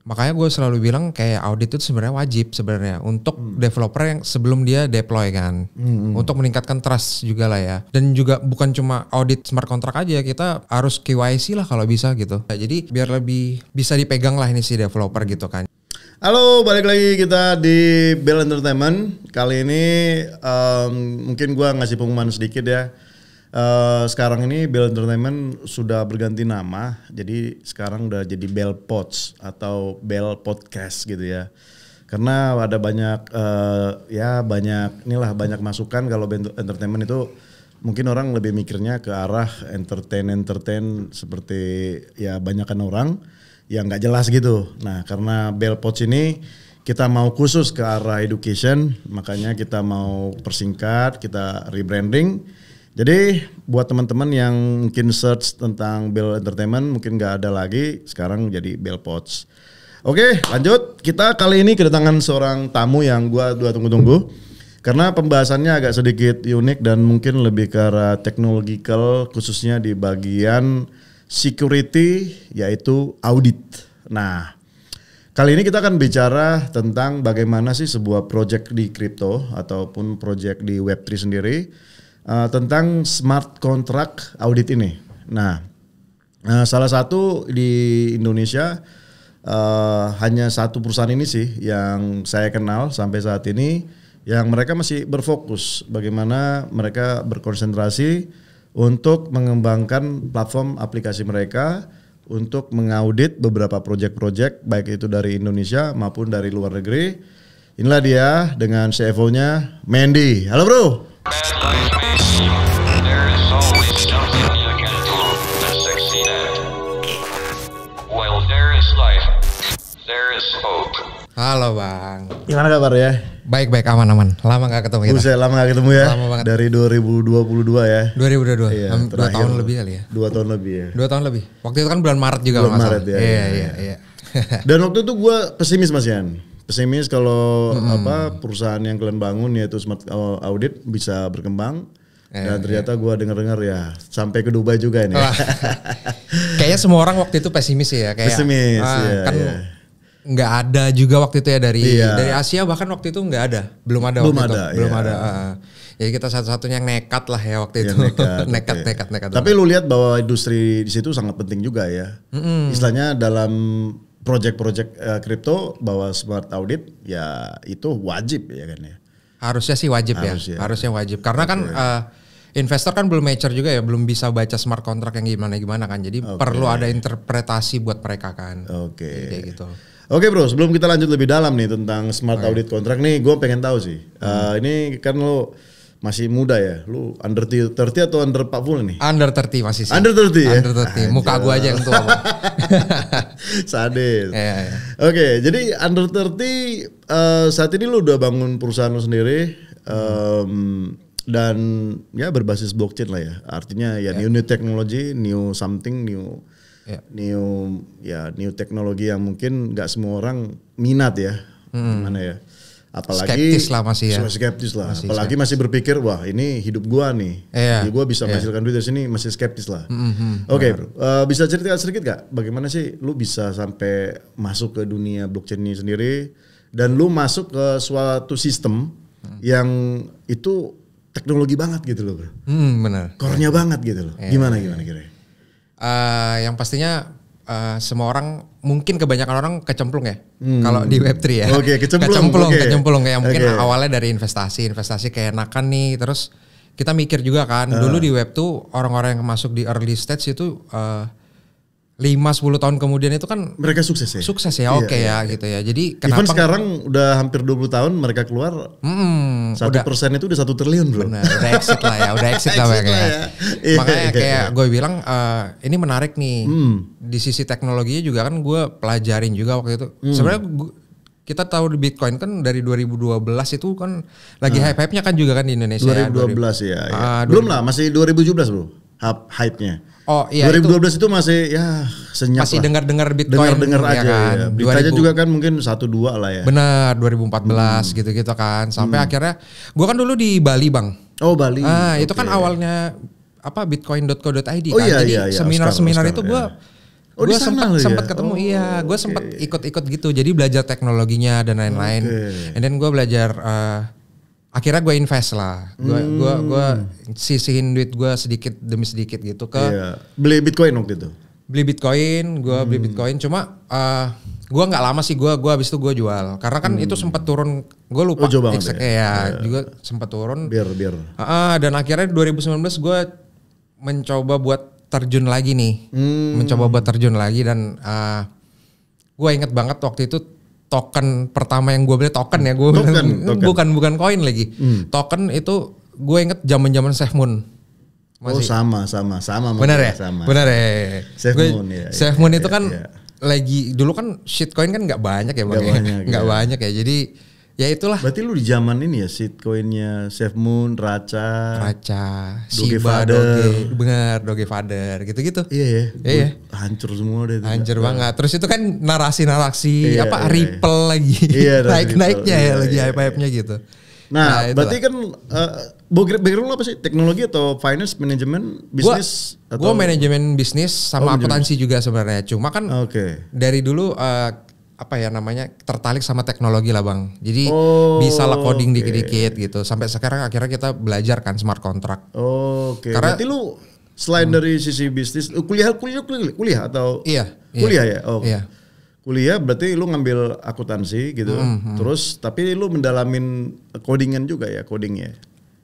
Makanya gue selalu bilang kayak audit itu sebenarnya wajib sebenarnya untuk developer yang sebelum dia deploy kan, untuk meningkatkan trust juga lah ya. Dan juga bukan cuma audit smart contract aja, kita harus KYC lah kalau bisa gitu. Jadi biar lebih bisa dipegang lah ini si developer gitu kan. Halo, balik lagi kita di Bell Entertainment. Kali ini mungkin gue ngasih pengumuman sedikit ya. Sekarang ini Bell Entertainment sudah berganti nama, jadi sekarang udah jadi Bell Pods atau Bell Podcast gitu ya. Karena ada banyak banyak masukan kalau Bell Entertainment itu mungkin orang lebih mikirnya ke arah entertain seperti ya banyakan orang yang nggak jelas gitu. Nah karena Bell Pods ini kita mau khusus ke arah education, makanya kita mau persingkat, kita rebranding. Jadi buat teman-teman yang mungkin search tentang Bell Entertainment mungkin nggak ada lagi, sekarang jadi Bell Pods. Oke lanjut, kita kali ini kedatangan seorang tamu yang gua tunggu-tunggu. Karena pembahasannya agak sedikit unik dan mungkin lebih ke arah technological khususnya di bagian security yaitu audit. Nah kali ini kita akan bicara tentang bagaimana sih sebuah project di crypto ataupun project di Web3 sendiri. Tentang smart contract audit ini. Nah, salah satu di Indonesia hanya satu perusahaan ini sih yang saya kenal sampai saat ini, yang mereka masih berfokus bagaimana mereka berkonsentrasi untuk mengembangkan platform aplikasi mereka untuk mengaudit beberapa proyek-proyek baik itu dari Indonesia maupun dari luar negeri. Inilah dia dengan CFO-nya Mendy. Halo bro. Halo bang. Gimana kabar ya? Baik-baik, aman-aman. Lama gak ketemu kita. Buset, lama gak ketemu ya? Lama banget. Dari 2022 ya? 2022, iya, 2 tahun lebih kali ya? 2 tahun lebih ya? 2 tahun lebih. Waktu itu kan bulan Maret juga. Bulan Maret ya? Iya. Dan waktu itu gue pesimis Mas Yan. Pesimis kalau perusahaan yang kalian bangun yaitu Smart Audit bisa berkembang. Dan ternyata gue dengar-dengar ya sampai ke Dubai juga ini. Kayaknya semua orang waktu itu pesimis ya. Kayak, pesimis kan nggak ada juga waktu itu ya dari Asia, bahkan waktu itu nggak ada. Belum ada. Jadi kita satu-satunya yang nekat lah ya waktu itu. Nekat. Tapi lu lihat bahwa industri di situ sangat penting juga ya. Istilahnya dalam project-project kripto bahwa smart audit ya itu wajib ya kan ya. Harusnya sih wajib ya. Harusnya wajib. Karena kan investor kan belum mature juga ya, belum bisa baca smart contract yang gimana kan. Jadi perlu ada interpretasi buat mereka kan. Kayak gitu. Oke bro, sebelum kita lanjut lebih dalam nih tentang smart audit contract nih, gue pengen tahu sih. Ini kan lo masih muda ya, lu under 30 atau under 40 nih? Under 30 masih sih. Under 30 ya? Under 30, muka gue aja yang tua. Sadis. Oke, jadi under 30 saat ini lu udah bangun perusahaan lu sendiri dan ya berbasis blockchain lah ya. Artinya ya new technology, new something, new teknologi yang mungkin nggak semua orang minat ya. Gimana ya? Apalagi skeptis lah masih ya. Skeptis lah. Apalagi masih berpikir wah ini hidup gua nih. Jadi gua bisa menghasilkan duit dari sini, masih skeptis lah. Oke, bro. Bisa cerita sedikit gak bagaimana sih lu bisa sampai masuk ke dunia blockchain ini sendiri dan lu masuk ke suatu sistem yang itu teknologi banget gitu loh, bro. Benar. Core-nya banget gitu loh. Gimana kira-kira? Yang pastinya semua orang, mungkin kebanyakan orang kecemplung ya kalau di Web3 ya. Kecemplung kayak mungkin awalnya dari investasi kayak enakan nih, terus kita mikir juga kan dulu di Web tuh orang-orang yang masuk di early stage itu 5-10 tahun kemudian itu kan mereka sukses ya. Gitu ya. Jadi kenapa even sekarang udah hampir 20 tahun mereka keluar 1% itu udah 1 triliun bro. Benar, udah exit lah ya, makanya kayak gue bilang ini menarik nih. Di sisi teknologinya juga kan gue pelajarin juga waktu itu. Sebenarnya kita tahu di Bitcoin kan dari 2012 itu kan lagi hype-nya kan juga kan di Indonesia. 2012 ya. Belum lah, masih 2017 bro. Hype-nya. Oh iya 2012 itu masih ya senyap masih lah. dengar Bitcoin dengar aja kan. Ya. Beritanya juga kan mungkin 1-2 lah ya. Benar 2014 gitu-gitu kan. Sampai akhirnya gua kan dulu di Bali bang. Oh Bali. Itu kan awalnya apa bitcoin.co.id kan. Jadi seminar-seminar itu gua Oh, gue ya? sempat ketemu, iya, gue sempat ikut-ikut gitu, jadi belajar teknologinya dan lain-lain. And then gue belajar, akhirnya gue invest lah, gue sisihin duit gue sedikit demi sedikit gitu ke beli Bitcoin waktu itu. Beli Bitcoin, cuma gue nggak lama sih, gue abis itu gue jual, karena kan itu sempat turun, gue lupa juga sempat turun. Biar. Dan akhirnya 2019 gue mencoba buat terjun lagi nih, dan gue inget banget waktu itu token pertama yang gue beli token ya, bukan koin lagi, token itu gue inget zaman SafeMoon. Masih. Oh sama. Bener ya? SafeMoon ya. SafeMoon itu kan lagi dulu kan shitcoin kan nggak banyak ya bang, nggak banyak ya, jadi ya itulah. Berarti lu di zaman ini ya shitcoinnya SafeMoon, Racha, Shiba, Doge Father, gitu-gitu. Iya. Hancur semua deh. Hancur banget. Terus itu kan narasi Ripple lagi, naik-naiknya lagi hype-hype-nya gitu. Nah berarti kan background lo apa sih? Teknologi atau finance, manajemen, bisnis? Gue manajemen bisnis sama akuntansi juga sebenarnya. Cuma kan dari dulu tertarik sama teknologi lah bang. Jadi bisa lah coding dikit-dikit gitu. Sampai sekarang akhirnya kita belajar kan smart contract. Karena berarti lu selain dari sisi bisnis, kuliah atau? Kuliah ya? Iya. Kuliah berarti lu ngambil akuntansi gitu. Terus tapi lu mendalamin codingan juga ya, codingnya.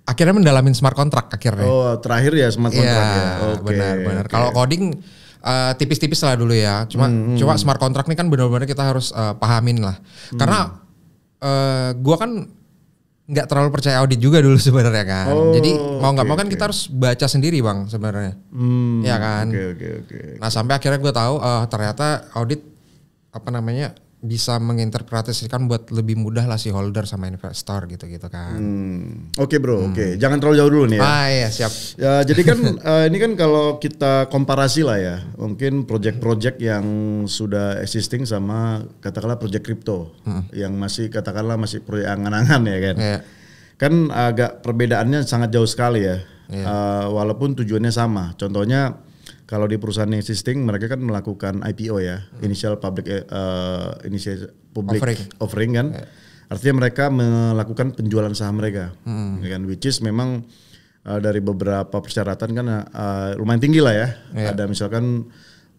Akhirnya mendalamin smart contract akhirnya. Terakhir ya smart contract ya. Benar. Kalau coding tipis-tipis lah dulu ya. Cuma smart contract ini kan benar-benar kita harus pahamin lah. Karena gua kan nggak terlalu percaya audit juga dulu sebenarnya kan. Jadi mau nggak mau kan kita harus baca sendiri bang sebenarnya. Ya kan. Nah sampai akhirnya gua tahu ternyata audit bisa menginterpretasikan buat lebih mudah lah si holder sama investor gitu kan. Oke bro. Jangan terlalu jauh dulu nih ya. Iya siap. Ya jadi kan ini kan kalau kita komparasi lah ya, mungkin project-project yang sudah existing sama katakanlah project crypto yang masih proyek angan-angan ya kan. Kan agak perbedaannya sangat jauh sekali ya. Walaupun tujuannya sama. Contohnya kalau di perusahaan existing mereka kan melakukan IPO ya, initial public offering kan. Artinya mereka melakukan penjualan saham mereka. Kan, which is memang dari beberapa persyaratan kan lumayan tinggi lah ya. Ada misalkan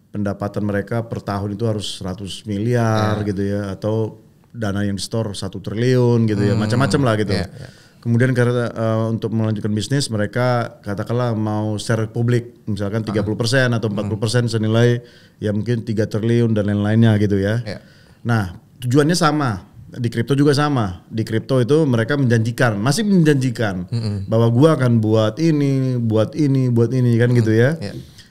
pendapatan mereka per tahun itu harus 100 miliar gitu ya, atau dana yang di store 1 triliun gitu ya, macam-macam lah gitu. Kemudian karena untuk melanjutkan bisnis mereka katakanlah mau share publik misalkan 30% atau 40% senilai ya mungkin 3 triliun dan lain-lainnya gitu ya. Nah tujuannya sama, di kripto juga sama. Di kripto itu mereka masih menjanjikan bahwa gua akan buat ini kan gitu ya.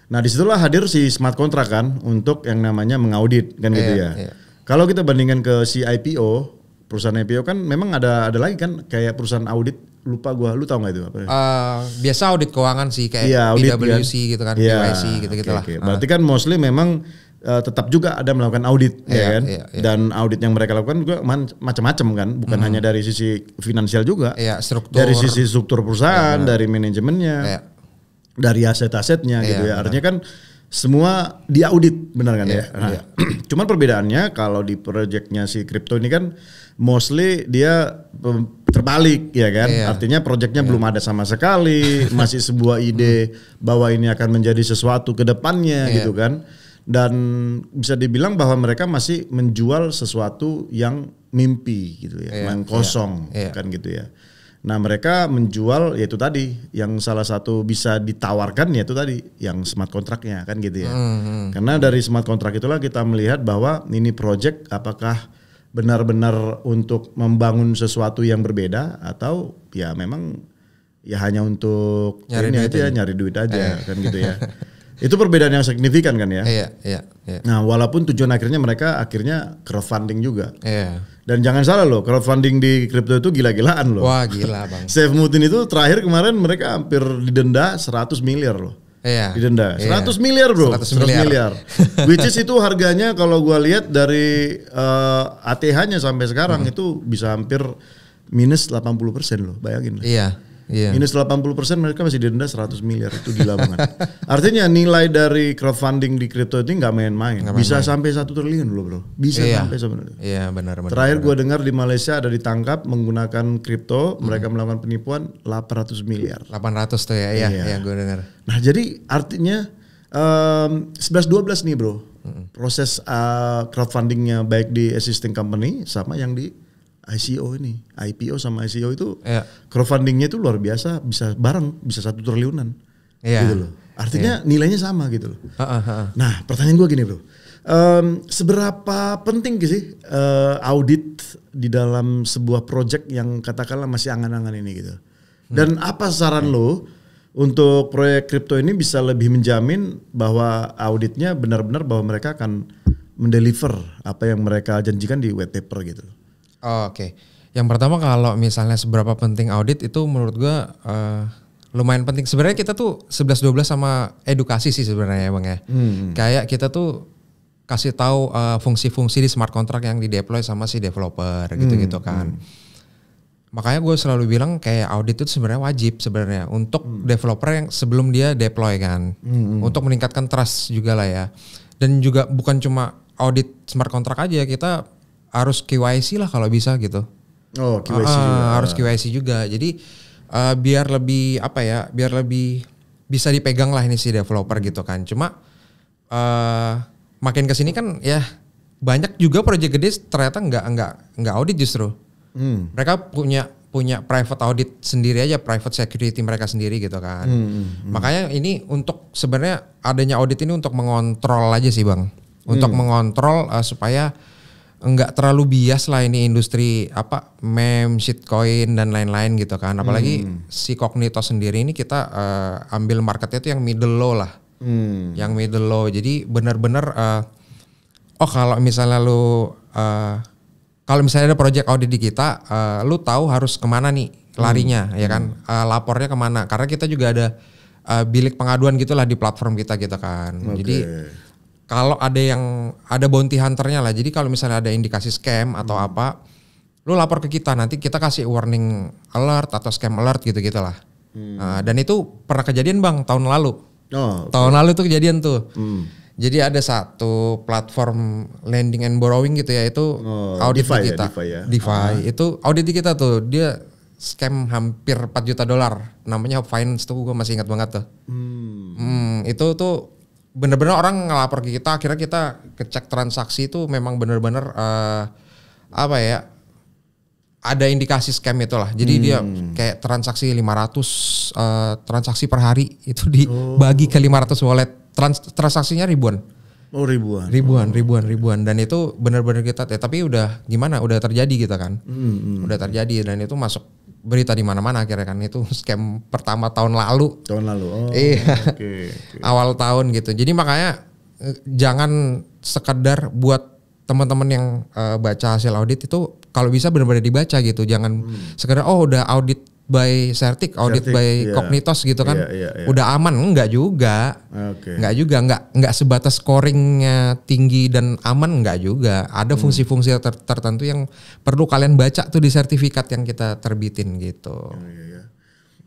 Nah disitulah hadir si smart contract kan untuk yang namanya mengaudit kan gitu ya. Kalau kita bandingkan ke si IPO, perusahaan IPO kan memang ada lagi kan kayak perusahaan audit, lupa gua, lu tahu nggak itu apa? Biasa audit keuangan sih kayak PwC kan? Gitu kan, KYC gitu-gitu lah. Berarti kan mostly memang tetap juga ada melakukan audit ya kan? Dan audit yang mereka lakukan juga macam-macam kan, bukan hanya dari sisi finansial juga, dari sisi struktur perusahaan, dari manajemennya, dari aset-asetnya gitu ya. Artinya kan semua diaudit, benar kan ya? Nah, cuman perbedaannya kalau di projectnya si kripto ini kan mostly dia terbalik ya kan, artinya projectnya belum ada sama sekali, masih sebuah ide bahwa ini akan menjadi sesuatu ke depannya gitu kan, dan bisa dibilang bahwa mereka masih menjual sesuatu yang mimpi gitu ya, yang kosong kan gitu ya. Nah mereka menjual yaitu tadi yang salah satu bisa ditawarkan yaitu tadi yang smart contract-nya kan gitu ya. Karena dari smart contract itulah kita melihat bahwa ini project apakah benar-benar untuk membangun sesuatu yang berbeda atau ya memang ya hanya untuk nyari duit aja kan gitu ya. Itu perbedaan yang signifikan kan ya. Nah walaupun tujuan akhirnya mereka crowdfunding juga. Dan jangan salah loh, crowdfunding di kripto itu gila-gilaan loh. Wah gila bang. SafeMoon itu terakhir kemarin mereka hampir didenda 100 miliar loh. Didenda 100 miliar bro. 100 miliar. Which is itu harganya kalau gua lihat dari ATH-nya sampai sekarang itu bisa hampir minus 80% loh, bayangin. Minus 80% mereka masih didenda 100 miliar. Itu gila banget. Artinya nilai dari crowdfunding di kripto ini nggak main-main. Bisa sampai 1 triliun loh bro. Bisa sampai sebenarnya. Iya benar. Terakhir gue dengar di Malaysia ada ditangkap menggunakan kripto. Mereka melakukan penipuan 800 miliar. 800 tuh ya. Iya gue dengar. Nah jadi artinya 11-12 nih bro. Proses crowdfundingnya baik di existing company sama yang di ICO ini, IPO sama ICO itu crowdfundingnya itu luar biasa, bisa bareng, bisa 1 triliunan, gitu loh. Artinya nilainya sama gitu loh. Nah pertanyaan gue gini bro, seberapa penting sih audit di dalam sebuah project yang katakanlah masih angan-angan ini gitu? Dan apa saran lo untuk proyek kripto ini bisa lebih menjamin bahwa auditnya benar-benar bahwa mereka akan mendeliver apa yang mereka janjikan di white paper gitu? Oke. Yang pertama kalau misalnya seberapa penting audit itu menurut gua lumayan penting. Sebenarnya kita tuh 11-12 sama edukasi sih sebenarnya Bang ya. Kayak kita tuh kasih tahu fungsi-fungsi di smart contract yang di deploy sama si developer gitu-gitu kan. Makanya gue selalu bilang kayak audit itu sebenarnya wajib sebenarnya untuk developer yang sebelum dia deploy kan. Untuk meningkatkan trust juga lah ya. Dan juga bukan cuma audit smart contract aja, kita harus KYC lah kalau bisa gitu. Oh, KYC juga. Harus KYC juga. Jadi biar lebih biar lebih bisa dipegang lah ini si developer gitu kan. Cuma makin kesini kan ya banyak juga proyek gede ternyata nggak audit justru. Mereka punya private audit sendiri aja, private security mereka sendiri gitu kan. Makanya ini untuk sebenarnya adanya audit ini untuk mengontrol aja sih Bang. Untuk mengontrol supaya enggak terlalu bias lah ini industri meme, shitcoin dan lain-lain gitu kan. Apalagi si Cognito sendiri ini kita ambil marketnya itu yang middle low lah. Yang middle low. Jadi benar-benar kalau misalnya lu kalau misalnya ada project audit di kita, lu tahu harus kemana nih larinya ya kan. Lapornya kemana. Karena kita juga ada bilik pengaduan gitulah di platform kita gitu kan. Jadi kalau ada bounty hunternya lah, jadi kalau misalnya ada indikasi scam atau apa, lu lapor ke kita, nanti kita kasih warning alert atau scam alert gitu-gitu lah. Dan itu pernah kejadian Bang tahun lalu. Tahun lalu itu kejadian tuh. Jadi ada satu platform lending and borrowing gitu ya, itu audit di kita. DeFi itu audit di kita tuh, dia scam hampir 4 juta dolar. Namanya Finance tuh gue masih ingat banget tuh. Itu tuh bener-bener orang ngelapor ke kita, akhirnya kita kecek transaksi itu memang bener-bener ada indikasi scam itulah. Jadi dia kayak transaksi 500 transaksi per hari itu dibagi ke 500 wallet. Transaksinya ribuan. Oh ribuan. Ribuan dan itu benar-benar kita tapi udah gimana? Udah terjadi gitu kan. Udah terjadi dan itu masuk berita di mana-mana akhirnya kan. Itu scam pertama tahun lalu. Oh. Iya. Awal tahun gitu. Jadi makanya jangan sekedar buat teman-teman yang baca hasil audit itu kalau bisa benar-benar dibaca gitu. Jangan sekedar udah audit by Certic, audit by Cognitos gitu kan. Udah aman, enggak juga. Enggak sebatas scoringnya tinggi dan aman, enggak juga. Ada fungsi-fungsi tertentu yang perlu kalian baca tuh di sertifikat yang kita terbitin gitu.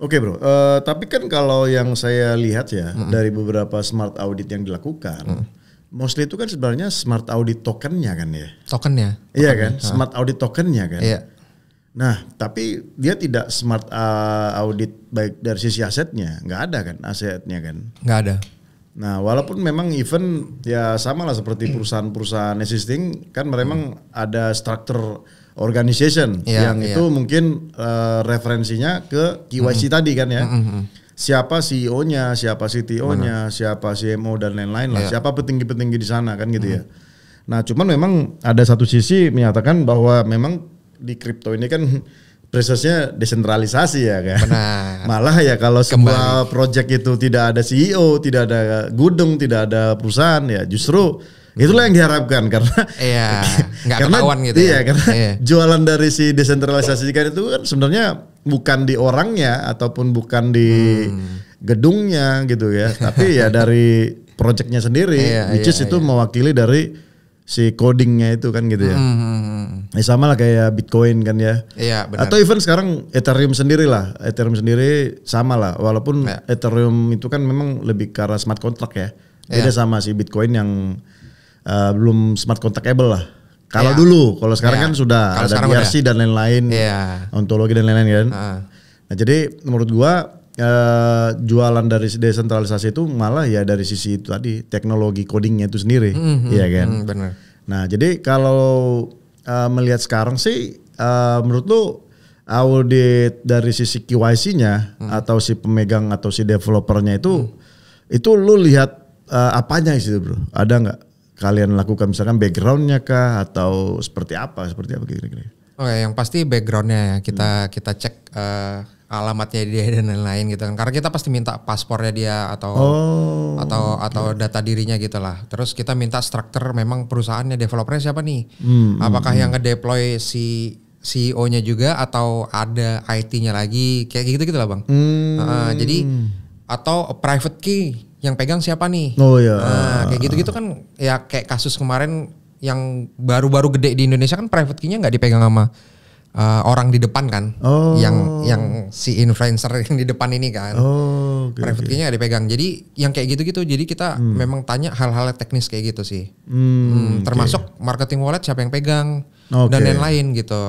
Oke bro, tapi kan kalau yang saya lihat ya dari beberapa smart audit yang dilakukan, mostly itu kan sebenarnya smart audit tokennya kan ya. Tokennya. Iya kan, smart audit tokennya kan. Iya. Nah, tapi dia tidak smart audit baik dari sisi asetnya, nggak ada kan asetnya kan? Nggak ada. Nah, walaupun memang event ya sama lah seperti perusahaan-perusahaan existing kan memang ada structure organization yang itu mungkin referensinya ke KYC tadi kan ya. Siapa CEO-nya, siapa CTO-nya, siapa CMO dan lain-lain lah, siapa petinggi-petinggi di sana kan gitu ya. Nah, cuman memang ada satu sisi menyatakan bahwa memang di kripto ini kan prosesnya desentralisasi ya kan. Benar. Malah ya kalau sebuah project itu tidak ada CEO, tidak ada gudang, tidak ada perusahaan ya justru itulah yang diharapkan karena nggak ketahuan gitu ya. Karena jualan dari si desentralisasi kan itu kan sebenarnya bukan di orangnya ataupun bukan di gedungnya gitu ya, tapi ya dari projectnya sendiri, which is itu mewakili dari si codingnya itu kan gitu ya. Ya sama lah kayak Bitcoin kan ya. Iya benar. Atau even sekarang Ethereum sendiri lah. Ethereum sendiri sama lah. Walaupun Ethereum itu kan memang lebih ke arah smart contract ya. Beda sama si Bitcoin yang belum smart contractable lah. Kalau dulu, kalau sekarang kan sudah ada BRC dan lain-lain. Ontologi dan lain-lain kan. Nah jadi menurut gua jualan dari desentralisasi itu malah ya dari sisi itu tadi teknologi codingnya itu sendiri. Iya kan. Benar. Nah jadi kalau melihat sekarang sih menurut lu audit dari sisi KYC-nya atau si pemegang atau si developernya itu lu lihat apanya sih bro? Ada nggak kalian lakukan misalkan backgroundnya kah atau seperti apa kira-kira? Oke, yang pasti backgroundnya ya kita cek alamatnya dia dan lain-lain gitu kan. Karena kita pasti minta paspornya dia atau data dirinya gitu lah. Terus kita minta struktur memang perusahaannya, developernya siapa nih? Apakah yang ngedeploy si CEO-nya juga atau ada IT-nya lagi kayak gitu lah bang. Jadi atau private key yang pegang siapa nih? Kayak gitu kan ya kayak kasus kemarin yang baru-baru gede di Indonesia kan private key-nya nggak dipegang sama orang di depan kan, yang si influencer yang di depan ini kan, private key-nya nggak dipegang. Jadi yang kayak gitu-gitu, jadi kita memang tanya hal-hal teknis kayak gitu sih, termasuk marketing wallet siapa yang pegang dan lain-lain gitu,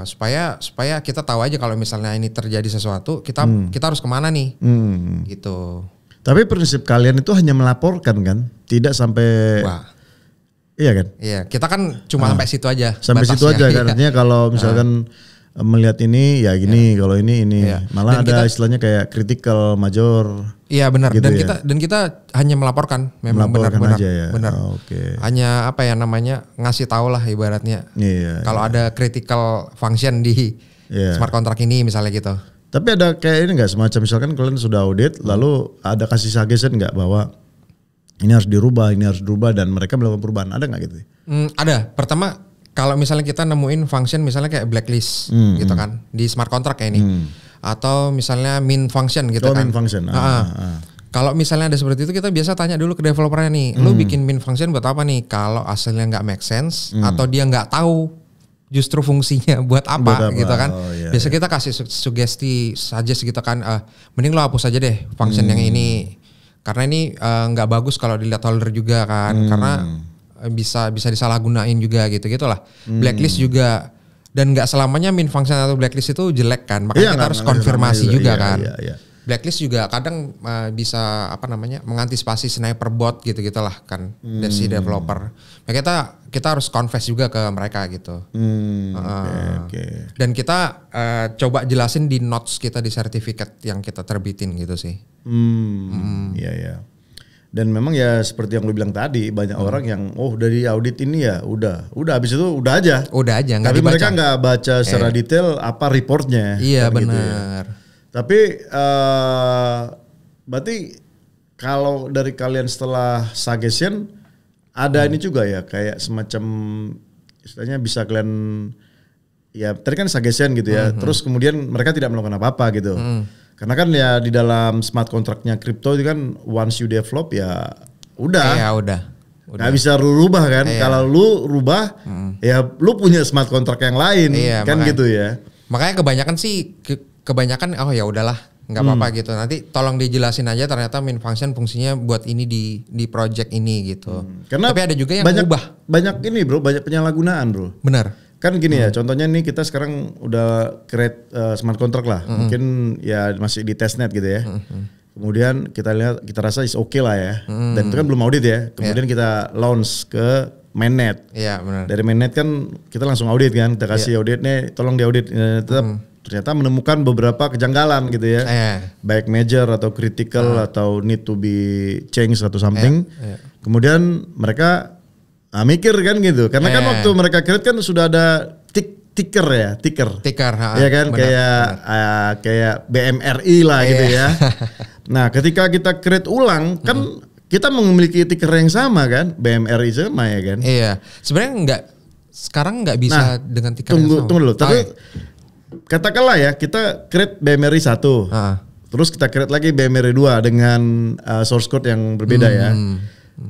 supaya kita tahu aja kalau misalnya ini terjadi sesuatu, kita harus kemana nih, gitu. Tapi prinsip kalian itu hanya melaporkan kan, tidak sampai. Iya kan? Iya, kita kan cuma sampai situ aja. Sampai situ aja kan. Artinya kalau misalkan melihat ini ya gini, kalau ini. Iya. Malah dan ada istilahnya kayak critical, major. Iya benar. Gitu dan ya? kita hanya melaporkan, memang benar. Ya? Benar. Hanya apa ya namanya ngasih tahu lah ibaratnya. Kalau ada critical function di smart contract ini misalnya gitu. Tapi ada kayak ini nggak semacam misalkan kalian sudah audit, lalu ada kasih suggestion nggak bahwa ini harus dirubah dan mereka melakukan perubahan, ada nggak gitu? Ada. Pertama kalau misalnya kita nemuin function misalnya kayak blacklist gitu kan di smart contract kayak ini, atau misalnya min function gitu kan. Min function. Kalau misalnya ada seperti itu kita biasa tanya dulu ke developernya nih, lu bikin min function buat apa nih? Kalau hasilnya nggak make sense atau dia nggak tahu justru fungsinya buat apa gitu kan. Biasa kita kasih sugesti suggest gitu kan, mending lo hapus aja deh function yang ini. Karena ini nggak bagus kalau dilihat holder juga kan, karena bisa disalahgunain juga gitu-gitulah. Blacklist juga, dan nggak selamanya min function atau blacklist itu jelek kan, makanya kita harus konfirmasi juga kan. Blacklist juga kadang bisa mengantisipasi sniper bot gitu-gitulah kan dari si developer. Makanya kita harus confess juga ke mereka gitu. Dan kita coba jelasin di notes kita di sertifikat yang kita terbitin gitu sih. Iya. Dan memang ya seperti yang lu bilang tadi, banyak orang yang dari audit ini ya udah habis itu udah aja nggak dibaca. Tapi mereka nggak baca secara detail apa reportnya. Iya benar. Gitu ya. Tapi berarti kalau dari kalian setelah suggestion ada ini juga ya kayak semacam istilahnya bisa kalian ya tadi kan suggestion gitu ya, terus kemudian mereka tidak melakukan apa-apa gitu. Karena kan ya di dalam smart contract-nya kripto itu kan once you develop ya udah. Iya udah. Nggak bisa lu rubah kan. Kalau lu rubah ya lu punya smart contract yang lain kan makanya, gitu ya. Makanya kebanyakan sih ya udahlah nggak apa-apa gitu. Nanti tolong dijelasin aja ternyata min function fungsinya buat ini di project ini gitu. Karena tapi ada juga yang banyak ini bro, banyak penyalahgunaan bro. Benar. Kan gini ya, contohnya nih kita sekarang udah create smart contract lah, mungkin ya masih di testnet gitu ya. Kemudian kita rasa is okay lah ya, dan itu kan belum audit ya. Kemudian kita launch ke mainnet. Iya benar. Dari mainnet kan kita langsung audit kan, kita kasih auditnya, tolong diaudit. Ternyata menemukan beberapa kejanggalan gitu ya, baik major atau critical atau need to be changed atau something. Kemudian mereka mikir kan gitu, karena kan waktu mereka create kan sudah ada ticker ya kan, kayak BMRI lah gitu ya. Nah ketika kita create ulang kan kita memiliki ticker yang sama kan, BMRI sama ya kan. Iya, sebenarnya sekarang nggak bisa dengan ticker yang sama. Tunggu dulu, tapi katakanlah ya kita create BMRI 1, terus kita create lagi BMRI 2 dengan source code yang berbeda ya.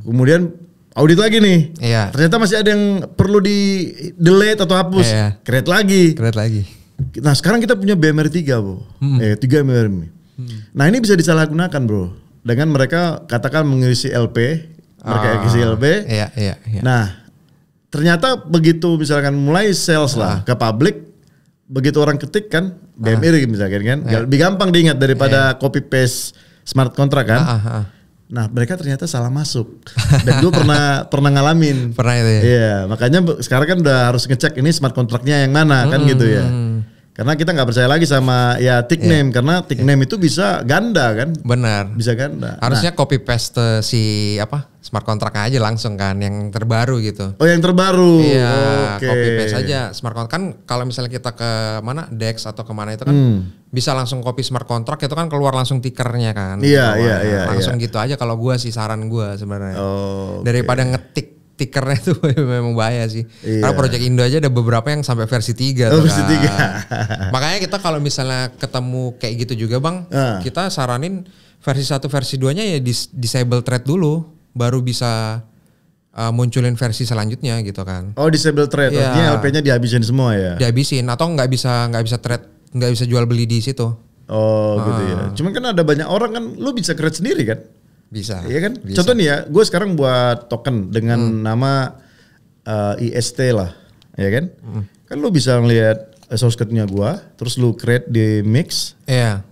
Kemudian audit lagi nih. Iya. Ternyata masih ada yang perlu di delete atau hapus. Iya. Create lagi. Nah sekarang kita punya BMR 3 bro. 3 BMR. Nah ini bisa disalahgunakan bro. Dengan mereka katakan mengisi LP. Mereka isi LP. Iya. Nah ternyata begitu misalkan mulai sales lah ke publik. Begitu orang ketik kan BMR misalkan kan. Lebih gampang diingat daripada copy paste smart contract kan. Nah mereka ternyata salah masuk. Dan gue pernah ngalamin. Pernah itu ya? Iya makanya sekarang kan udah harus ngecek ini smart contractnya yang mana kan gitu ya. Karena kita nggak percaya lagi sama ya tick name. Karena tick name itu bisa ganda kan. Benar. Bisa ganda. Harusnya copy paste si smart contract aja langsung kan yang terbaru gitu. Oh yang terbaru. Iya copy paste aja smart contract kan kalau misalnya kita ke mana Dex atau kemana itu kan bisa langsung copy smart contract itu kan keluar langsung tickernya kan. Iya. Langsung gitu aja kalau gua sih saran gua sebenarnya. Okay. Daripada ngetik tikernya tuh memang bahaya sih. Karena Project Indo aja ada beberapa yang sampai versi 3 tuh versi 3. Makanya kita kalau misalnya ketemu kayak gitu juga Bang, kita saranin versi 1 versi 2-nya ya disable thread dulu baru bisa munculin versi selanjutnya gitu kan. Oh, disable thread. Artinya LP-nya dihabisin semua ya. Dihabisin atau nggak bisa thread, nggak bisa jual beli di situ. Oh, gitu ya. Cuman kan ada banyak orang kan lu bisa create sendiri kan? Bisa. Iya kan? Bisa. Contoh nih ya, gue sekarang buat token dengan nama IST lah, ya kan? Kan lu bisa ngelihat source code-nya gue, terus lu create di mix. Iya.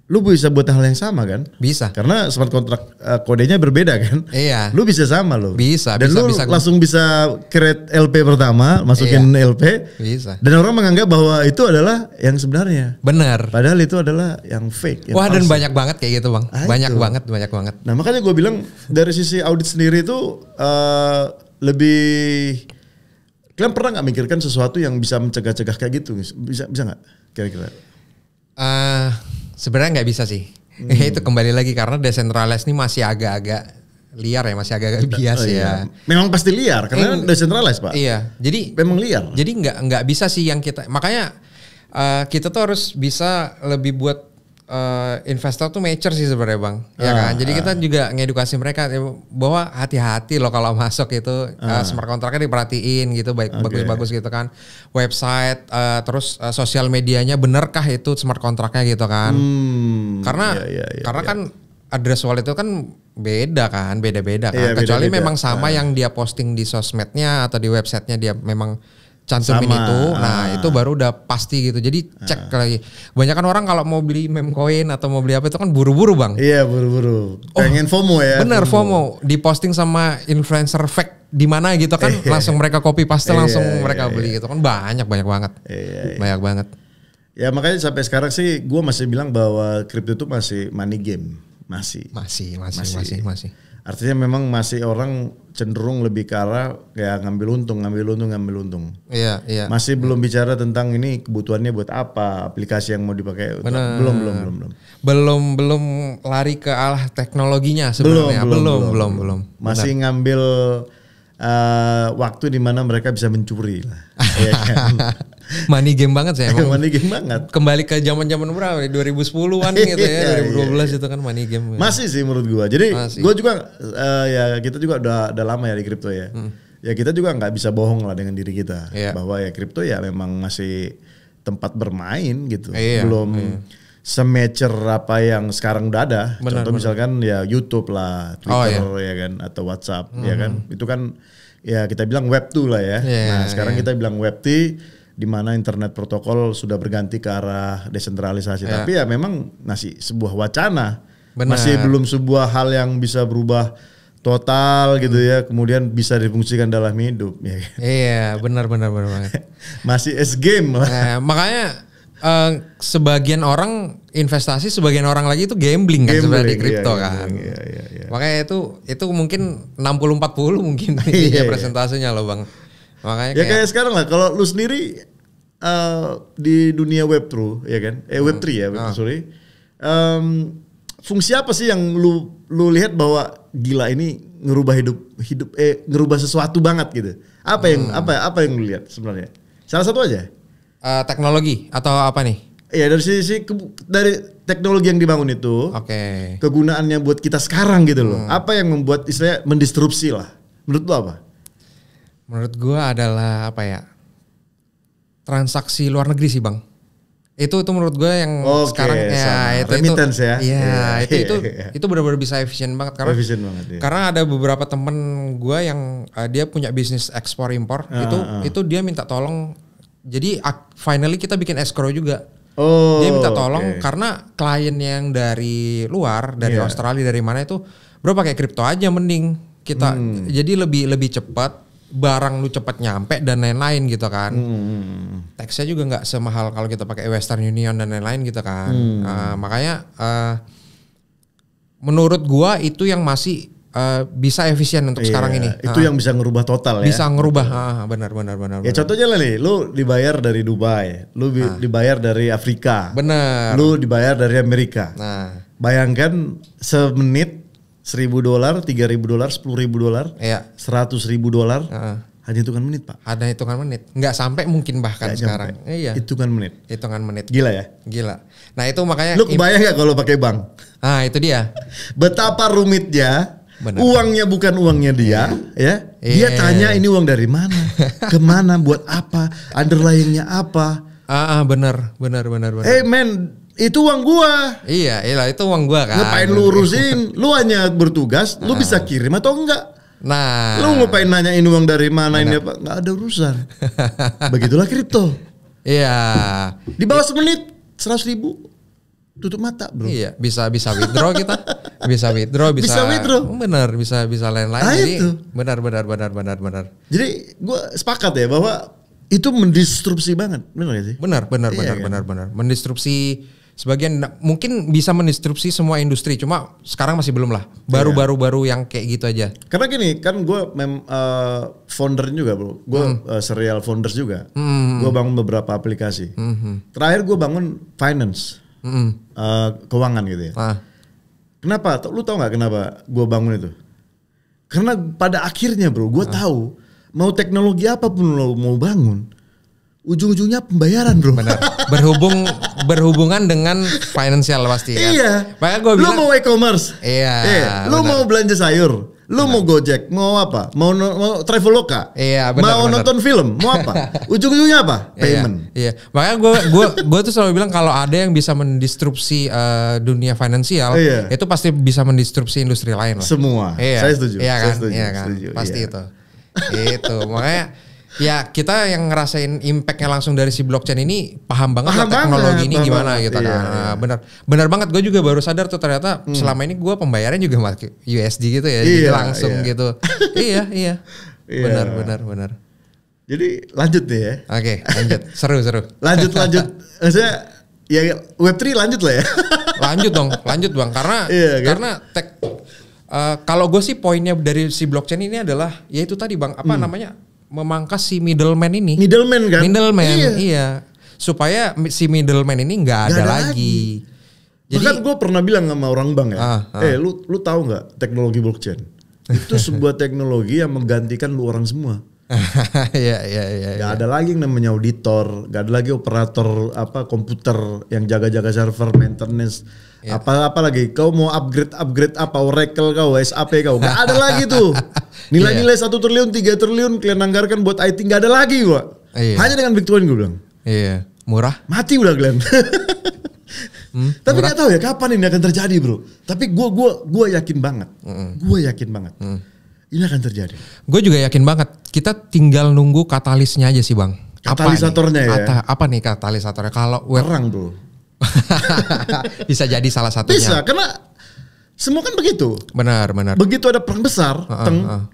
Lu bisa buat hal yang sama kan? Bisa. Karena smart contract kodenya berbeda kan? Iya. Lu bisa sama lo. Bisa. Dan lu langsung bisa create LP pertama, masukin LP. Bisa. Dan orang menganggap bahwa itu adalah yang sebenarnya. Benar. Padahal itu adalah yang fake. Yang wah palsu. dan banyak banget kayak gitu Bang. Banyak banget. Nah makanya gue bilang dari sisi audit sendiri itu lebih. Kalian pernah nggak mikirkan sesuatu yang bisa mencegah-cegah kayak gitu? Bisa nggak kira-kira? Sebenarnya nggak bisa sih. Itu kembali lagi karena decentralized ini masih agak-agak liar ya, masih agak-agak bias ya. Memang pasti liar karena decentralized Pak. Iya, jadi memang liar. Jadi nggak bisa sih yang kita, makanya kita tuh harus bisa lebih buat investor tuh mature sih sebenarnya Bang. Ya kan. Jadi kita juga ngedukasi mereka bahwa hati-hati loh kalau masuk itu smart contract-nya diperhatiin gitu, bagus-bagus gitu kan. Website terus sosial medianya benerkah itu smart contract-nya gitu kan. Karena kan address wallet itu kan beda kan, beda-beda kan. Kecuali memang sama yang dia posting di sosmednya atau di websitenya dia memang cantumin itu, nah itu baru udah pasti gitu. Jadi cek lagi. Banyak kan orang kalau mau beli meme coin atau mau beli apa itu kan buru-buru Bang. Iya buru-buru. Pengen FOMO ya. Bener FOMO. Diposting sama influencer fake di mana gitu kan, langsung mereka copy paste langsung mereka beli gitu kan, banyak banget. Banyak banget. Ya makanya sampai sekarang sih gue masih bilang bahwa kripto itu masih money game. Masih. Artinya memang masih orang cenderung lebih ke arah kayak ngambil untung. Iya. Masih belum bicara tentang ini kebutuhannya buat apa, aplikasi yang mau dipakai. Belum lari ke arah teknologinya sebenarnya. Belum. Masih ngambil waktu di mana mereka bisa mencuri lah. Ya kan? Money game banget sih emang. Money game banget. Kembali ke zaman-zaman berapa? 2010-an gitu ya, 2012 itu kan money game. Masih sih menurut gua. Jadi gua juga ya kita juga udah lama ya di kripto ya. Ya kita juga nggak bisa bohong lah dengan diri kita bahwa ya kripto ya memang masih tempat bermain gitu. Belum se-mature apa yang sekarang udah ada. Contoh misalkan ya YouTube lah, Twitter ya kan, atau WhatsApp ya kan. Itu kan ya kita bilang Web 2 lah ya. Nah sekarang kita bilang Web 3 di mana internet protokol sudah berganti ke arah desentralisasi. Tapi ya memang masih sebuah wacana. Masih belum sebuah hal yang bisa berubah total gitu ya. Kemudian bisa difungsikan dalam hidup. Ya kan? Iya benar banget. Masih S-game lah. Makanya sebagian orang investasi, sebagian orang lagi itu gambling kan sebenarnya di kripto kan. Iya. Makanya itu mungkin 60-40 mungkin presentasinya loh Bang. Makanya ya kayak sekarang lah kalau lu sendiri di dunia Web 2 ya kan, Web 3 ya, sorry. Fungsi apa sih yang lu lihat bahwa gila ini ngerubah hidup ngerubah sesuatu banget gitu? Apa yang lu lihat sebenarnya? Salah satu aja. Teknologi atau apa nih? Iya dari teknologi yang dibangun itu. Kegunaannya buat kita sekarang gitu loh. Apa yang membuat istilahnya mendisrupsi lah Menurut lo apa? Menurut gue adalah apa ya? Transaksi luar negeri sih Bang. Itu menurut gue yang sekarang ya itu remittance ya. Iya, itu benar-benar bisa efisien banget karena karena ada beberapa temen gue yang dia punya bisnis ekspor impor itu dia minta tolong. Jadi finally kita bikin escrow juga. Dia minta tolong karena klien yang dari luar, dari Australia, dari mana itu, bro pakai kripto aja mending kita. Jadi lebih cepat. Barang lu cepat nyampe dan lain-lain gitu kan. Taxnya juga nggak semahal kalau kita pakai Western Union dan lain-lain gitu kan. Makanya menurut gua itu yang masih bisa efisien untuk sekarang ini. Itu yang bisa ngerubah total ya. Bisa ngerubah, benar. Ya contohnya lah nih, lu dibayar dari Dubai, lu dibayar dari Afrika, benar. Lu dibayar dari Amerika. Nah, bayangkan semenit $1.000, $3.000, $10.000, $100.000, hanya hitungan menit Pak. Ada hitungan menit, nggak sampai mungkin bahkan gak sekarang. Iya. Hitungan menit. Gila ya? Gila. Nah itu makanya. Lu kebayang nggak kalau pakai bank? Itu dia. Betapa rumitnya. Bener. Uangnya bukan uangnya dia, ya. Dia tanya ini uang dari mana, kemana, buat apa, underlyingnya apa. Benar. Hey man. Itu uang gua. Iya itu uang gua kan. Ngapain lu urusin? Lu hanya bertugas, lu bisa kirim atau enggak? Nah. Lu ngapain nanyain uang dari mana ini apa? Enggak ada urusan. Begitulah kripto. Iya. Di bawah semenit 100.000 tutup mata, bro. Iya, bisa withdraw kita. Bisa withdraw. Benar, bisa lain-lain. Jadi benar. Jadi gua sepakat ya bahwa itu mendisrupsi banget, benar gak sih? Benar. Mendisrupsi sebagian, mungkin bisa mendisrupsi semua industri, cuma sekarang masih belum lah. Baru yang kayak gitu aja. Karena gini, kan gue founder juga bro, gue serial founders juga. Gue bangun beberapa aplikasi. Terakhir gue bangun finance, keuangan gitu ya. Kenapa? Lu tau gak kenapa gue bangun itu? Karena pada akhirnya bro, gue tahu. Mau teknologi apapun lo mau bangun, ujung-ujungnya pembayaran bro. Benar. Berhubungan dengan finansial pasti kan. Iya. Makanya gue bilang. Lu mau e-commerce. Iya. Lu mau belanja sayur. Lu mau Gojek. Mau apa? Mau Traveloka. Iya. Benar. Mau nonton film. Mau apa? Ujung-ujungnya apa? Payment. Iya. Makanya gue tuh selalu bilang kalau ada yang bisa mendistrupsi dunia finansial, itu pasti bisa mendistrupsi industri lain lah. Semua. Iya. Saya setuju. Iya kan. Saya setuju. Pasti itu. Itu makanya ya kita yang ngerasain impactnya langsung dari si blockchain ini paham banget teknologi ini gimana gitu kan. Benar banget, gue juga baru sadar tuh ternyata selama ini gue pembayarannya juga pakai USD gitu ya, jadi langsung gitu. Iya. Benar. Jadi lanjut nih ya. Oke, lanjut. Seru. Lanjut. Maksudnya ya Web3 lanjut lah ya. Lanjut bang, karena kalau gue sih poinnya dari si blockchain ini adalah ya itu tadi bang, namanya, memangkas si middleman ini. Middleman kan? Iya. Supaya si middleman ini nggak ada lagi. Jadi bahkan gue pernah bilang sama orang bank ya, lu tahu nggak teknologi blockchain? Itu sebuah teknologi yang menggantikan lu orang semua. Iya. Gak ada lagi yang namanya auditor, gak ada lagi operator komputer yang jaga-jaga server, maintenance, apa lagi. Kau mau upgrade apa Oracle kau, SAP kau, gak ada lagi tuh. Nilai-nilai 1 triliun, 3 triliun kalian anggarkan buat IT, gak ada lagi gua. Hanya dengan Bitcoin gue bilang. Iya, murah. Mati udah kalian. Tapi nggak tahu ya kapan ini akan terjadi bro. Tapi gue yakin banget. Ini akan terjadi. Gue juga yakin banget. Kita tinggal nunggu katalisnya aja sih bang. Katalisatornya ya. Apa nih katalisatornya? Kalau perang bro. Bisa jadi salah satunya. Bisa, karena semua kan begitu. Benar. Begitu ada perang besar,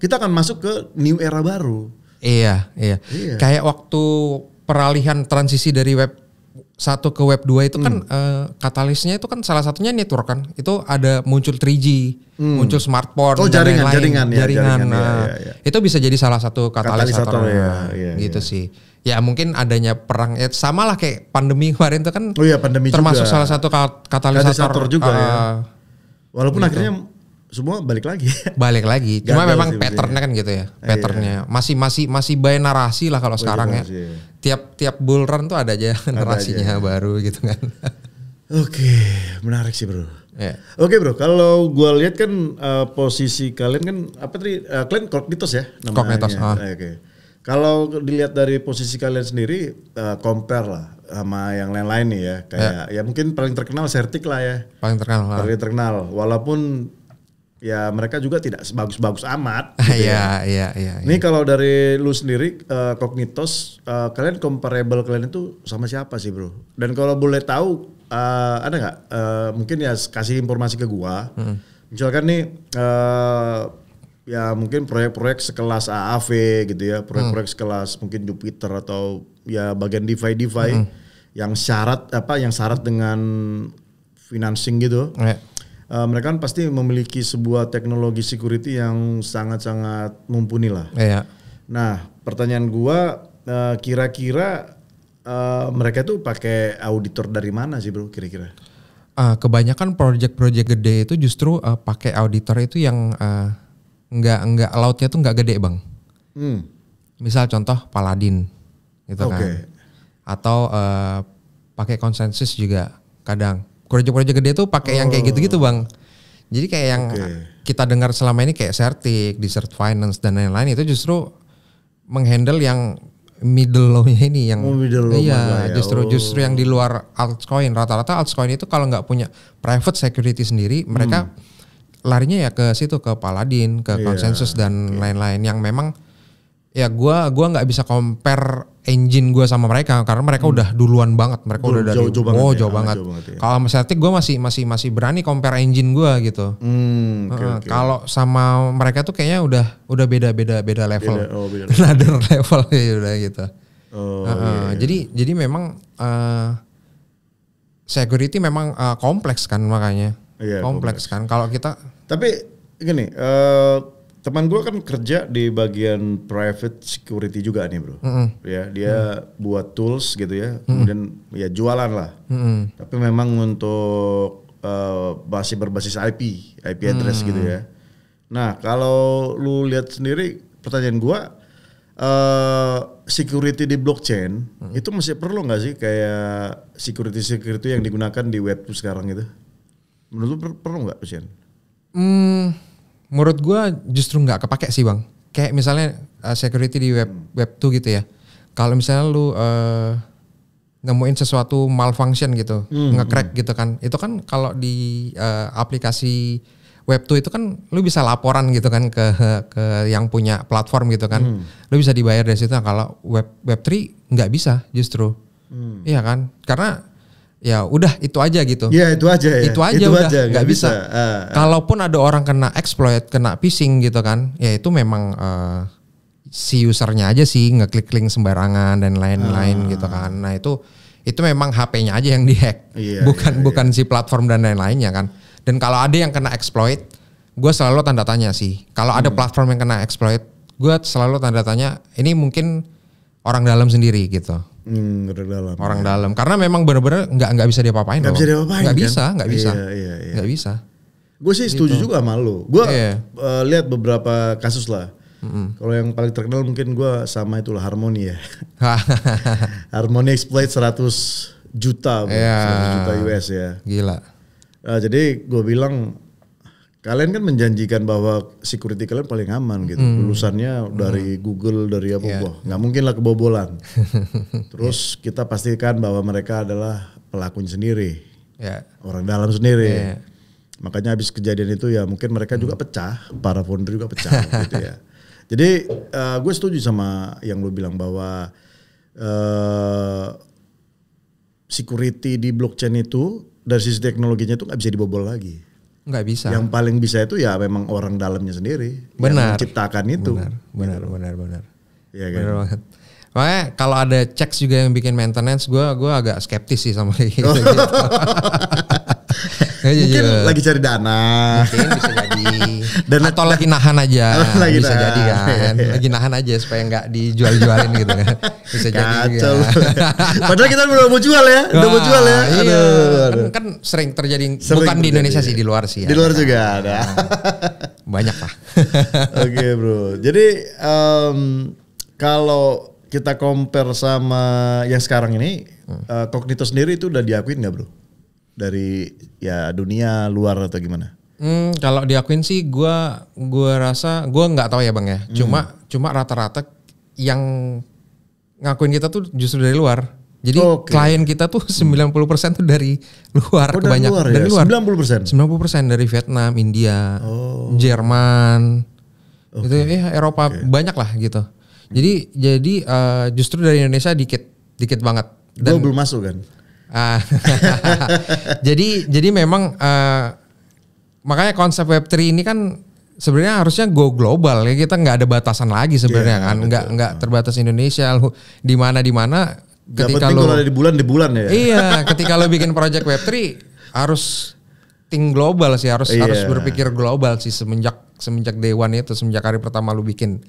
kita akan masuk ke new era baru. Iya. Kayak waktu peralihan transisi dari web 1 ke web 2 itu kan katalisnya itu kan salah satunya network kan. Itu ada muncul 3G, muncul smartphone, jaringan. Itu bisa jadi salah satu katalisator gitu sih. Ya mungkin adanya perang sama lah kayak pandemi kemarin itu kan. Pandemi termasuk juga. salah satu katalisator juga ya. Walaupun gitu. Akhirnya semua balik lagi. Cuma memang patternnya kan gitu ya. Patternnya masih by narasi lah kalau sekarang ya. Tiap bull run tuh ada aja narasinya baru gitu kan. Oke, menarik sih bro. Oke bro, kalau gue lihat kan posisi kalian kan apa tadi? Kalian Cognitos ya namanya. Cognitos. Oke. Kalau dilihat dari posisi kalian sendiri, compare lah sama yang lain-lain nih ya. Kayak ya mungkin paling terkenal Certic lah ya. Paling terkenal. Paling terkenal. Walaupun ya mereka juga tidak sebagus-bagus amat. Gitu Iya. Ini kalau dari lu sendiri, Cognitos, kalian comparable kalian itu sama siapa sih bro? Dan kalau boleh tahu, ada nggak? Mungkin ya kasih informasi ke gua. Misalkan nih, ya mungkin proyek-proyek sekelas AAV gitu ya, proyek-proyek sekelas mungkin Jupiter atau ya bagian DeFi yang syarat dengan financing gitu. Mereka kan pasti memiliki sebuah teknologi security yang sangat-sangat mumpuni lah. Nah, pertanyaan gua, kira-kira mereka tuh pakai auditor dari mana sih bro kira-kira? Kebanyakan project-project gede itu justru pakai auditor itu yang nggak lautnya tuh nggak gede bang. Misal contoh Paladin gitu kan. Atau pakai konsensus juga kadang. Proyek-proyek gede tuh pakai yang kayak gitu-gitu bang. Jadi kayak yang kita dengar selama ini kayak Certic, Desert Finance dan lain-lain itu justru menghandle yang middle low-nya ini yang justru yang di luar altcoin. Rata-rata altcoin itu kalau nggak punya private security sendiri, mereka larinya ya ke situ, ke Paladin, ke konsensus dan lain-lain yang memang ya gua nggak bisa compare engine gua sama mereka karena mereka udah duluan banget, mereka udah dari jauh banget. Kalau sama Celtic gua masih berani compare engine gua gitu. Kalau sama mereka tuh kayaknya udah beda level, another level udah gitu. Jadi memang security memang kompleks kan makanya. Kompleks kan kalau kita. Tapi gini, teman gue kan kerja di bagian private security juga nih bro. Ya dia buat tools gitu ya, kemudian ya jualan lah. Tapi memang untuk masih berbasis IP address gitu ya. Nah kalau lu lihat sendiri, pertanyaan gue, security di blockchain itu masih perlu nggak sih kayak security yang digunakan di Web 2 sekarang gitu? Menurut lu perlu nggak Lucian? Menurut gue justru nggak kepake sih bang. Kayak misalnya security di web 2 gitu ya. Kalau misalnya lu nemuin sesuatu malfunction gitu, nge-crack gitu kan. Itu kan kalau di aplikasi web 2 itu kan lu bisa laporan gitu kan ke yang punya platform gitu kan. Lu bisa dibayar dari situ. Nah, kalau web 3 nggak bisa justru. Iya kan? Karena ya udah itu aja gitu. Ya itu aja ya. Itu aja udah nggak bisa. Kalaupun ada orang kena exploit, kena phishing gitu kan, ya itu memang si usernya aja sih ngeklik link sembarangan dan lain-lain gitu kan. Nah itu memang HP-nya aja yang dihack, bukan si platform dan lain-lainnya kan. Dan kalau ada yang kena exploit, gue selalu tanda tanya sih. Kalau ada platform yang kena exploit, gue selalu tanda tanya. Ini mungkin orang dalam sendiri gitu. Orang dalam, karena memang benar-benar nggak bisa diapa-apain. Nggak bisa diapapain. Nggak bisa. Gue sih setuju juga sama lo. Gue lihat beberapa kasus lah. Kalau yang paling terkenal mungkin gue sama itulah Harmony ya. Harmony exploit 100 juta, 100 juta US ya. Gila. Jadi gue bilang, kalian kan menjanjikan bahwa security kalian paling aman gitu. Lulusannya dari Google, dari apa, nggak mungkin lah kebobolan. Terus kita pastikan bahwa mereka adalah pelakunya sendiri, orang dalam sendiri. Makanya habis kejadian itu ya mungkin mereka juga pecah, para founder juga pecah gitu ya. Jadi gue setuju sama yang lu bilang bahwa security di blockchain itu dari sisi teknologinya itu nggak bisa dibobol lagi. Nggak bisa. Yang paling bisa itu ya memang orang dalamnya sendiri. Benar. Yang menciptakan itu. Benar. Iya kan? Benar banget. Makanya kalau ada checks juga yang bikin maintenance, gue agak skeptis sih sama gitu. Mungkin lagi cari dana. Mungkin bisa jadi. Atau lagi nahan aja. Bisa jadi kan. Lagi nahan aja supaya nggak dijual-jualin gitu kan. Bisa jadi. Padahal kita udah mau jual ya. Iya. Kan sering terjadi. Bukan di Indonesia sih, di luar sih. Di luar juga ada. Banyak lah. Oke bro. Jadi kalau kita compare sama yang sekarang ini, Cognitos sendiri itu udah diakuin nggak bro? dari ya dunia luar atau gimana? Kalau diakuin sih gue rasa gue nggak tahu ya Bang ya. Cuma rata-rata yang ngakuin kita tuh justru dari luar. Jadi klien kita tuh 90% tuh dari luar, kebanyakan dari luar. 90%. 90% dari Vietnam, India, Jerman. Itu ya Eropa banyak lah gitu. Jadi justru dari Indonesia dikit banget. Gue belum masuk kan. Jadi memang makanya konsep Web3 ini kan sebenarnya harusnya go global ya, kita nggak ada batasan lagi sebenarnya kan, nggak terbatas Indonesia, lu di mana ketika lo ada di bulan ya. Iya, ketika lo bikin project Web3 harus think global sih, harus berpikir global sih semenjak day one itu, semenjak hari pertama lo bikin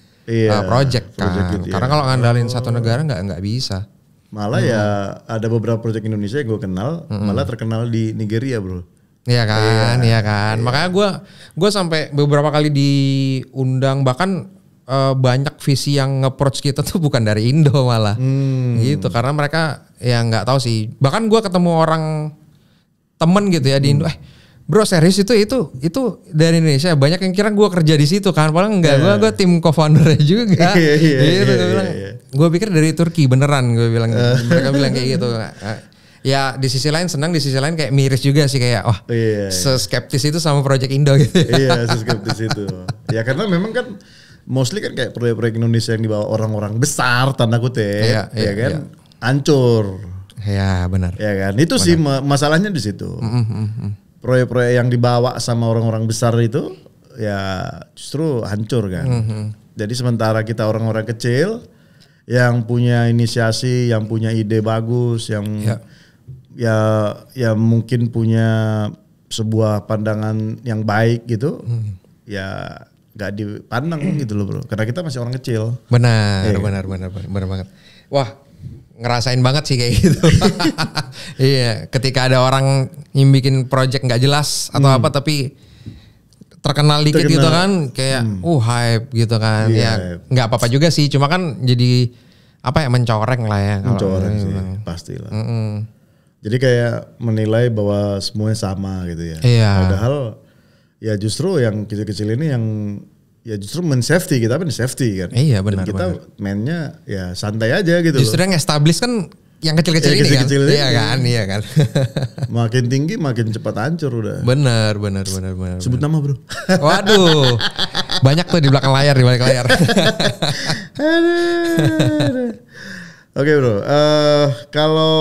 project kan. Gitu, karena kalau ngandalin satu negara nggak bisa. Malah ya ada beberapa project Indonesia yang gue kenal malah terkenal di Nigeria bro. Iya kan, iya kan. Makanya gue sampai beberapa kali diundang, bahkan banyak visi yang nge-approach kita tuh bukan dari Indo malah, gitu. Karena mereka ya nggak tahu sih. Bahkan gue ketemu orang temen gitu ya di Indo, bro serius itu dari Indonesia. Banyak yang kira gue kerja di situ kan, padahal enggak, gue tim co-foundernya juga. Gitu gue bilang, gue pikir dari Turki beneran, gue bilang. Mereka bilang kayak gitu. Ya di sisi lain senang, di sisi lain kayak miris juga sih, kayak seskeptis itu sama project Indo gitu. Iya, seskeptis itu. Ya karena memang kan mostly kan kayak proyek-proyek Indonesia yang dibawa orang-orang besar tanda kutip, ya kan, hancur. Ya benar. Ya kan, itu benar. Sih masalahnya di situ. Proyek-proyek yang dibawa sama orang-orang besar itu ya justru hancur kan. Jadi sementara kita orang-orang kecil yang punya inisiasi, yang punya ide bagus, yang ya mungkin punya sebuah pandangan yang baik gitu, ya nggak dipandang gitu loh bro, karena kita masih orang kecil. Benar banget. Wah, ngerasain banget sih kayak gitu. Iya, ketika ada orang yang bikin project nggak jelas atau apa tapi terkenal dikit gitu kan, kayak hype gitu kan. Ya nggak apa-apa juga sih, cuma kan jadi apa ya, mencoreng lah ya. Mencoreng sih, pastilah. Jadi kayak menilai bahwa semuanya sama gitu ya. Iya. Padahal ya justru yang kecil-kecil ini yang ya justru men-safety, kita safety kan. Iya benar. Dan kita mainnya ya santai aja gitu. Justru yang establish kan yang kecil-kecil ini kecil-kecil kan. Iya kan. Makin tinggi makin cepat hancur udah. Benar. Sebut nama bro. Waduh. Banyak tuh di belakang layar, di balik layar. Oke bro, kalau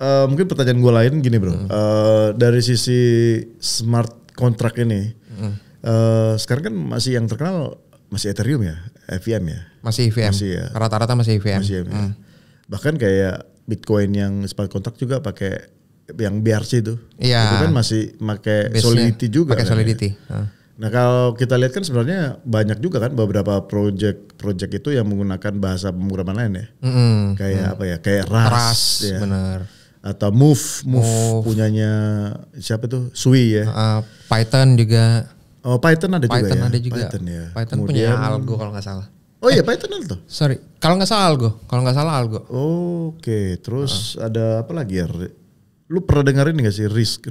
mungkin pertanyaan gue lain gini bro, dari sisi smart contract ini, sekarang kan masih yang terkenal masih Ethereum ya, EVM ya? Masih EVM, rata-rata masih EVM. Masih EVM. Bahkan kayak Bitcoin yang smart contract juga pakai yang BRC itu, itu kan masih pakai Solidity juga. Pakai Solidity. Nah kalau kita lihat kan sebenarnya banyak juga kan beberapa project itu yang menggunakan bahasa pemrograman lain ya, kayak apa ya, kayak Rust ya. Bener. Atau Move punyanya siapa tuh, Sui ya. Python juga. Oh Python ada juga ya. Python ya. Python punya Algo kalau nggak salah. Oh iya Python ada tuh. Sorry, kalau nggak salah Algo. Oke, terus ada apa lagi ya? Lu pernah dengerin nggak sih Risk?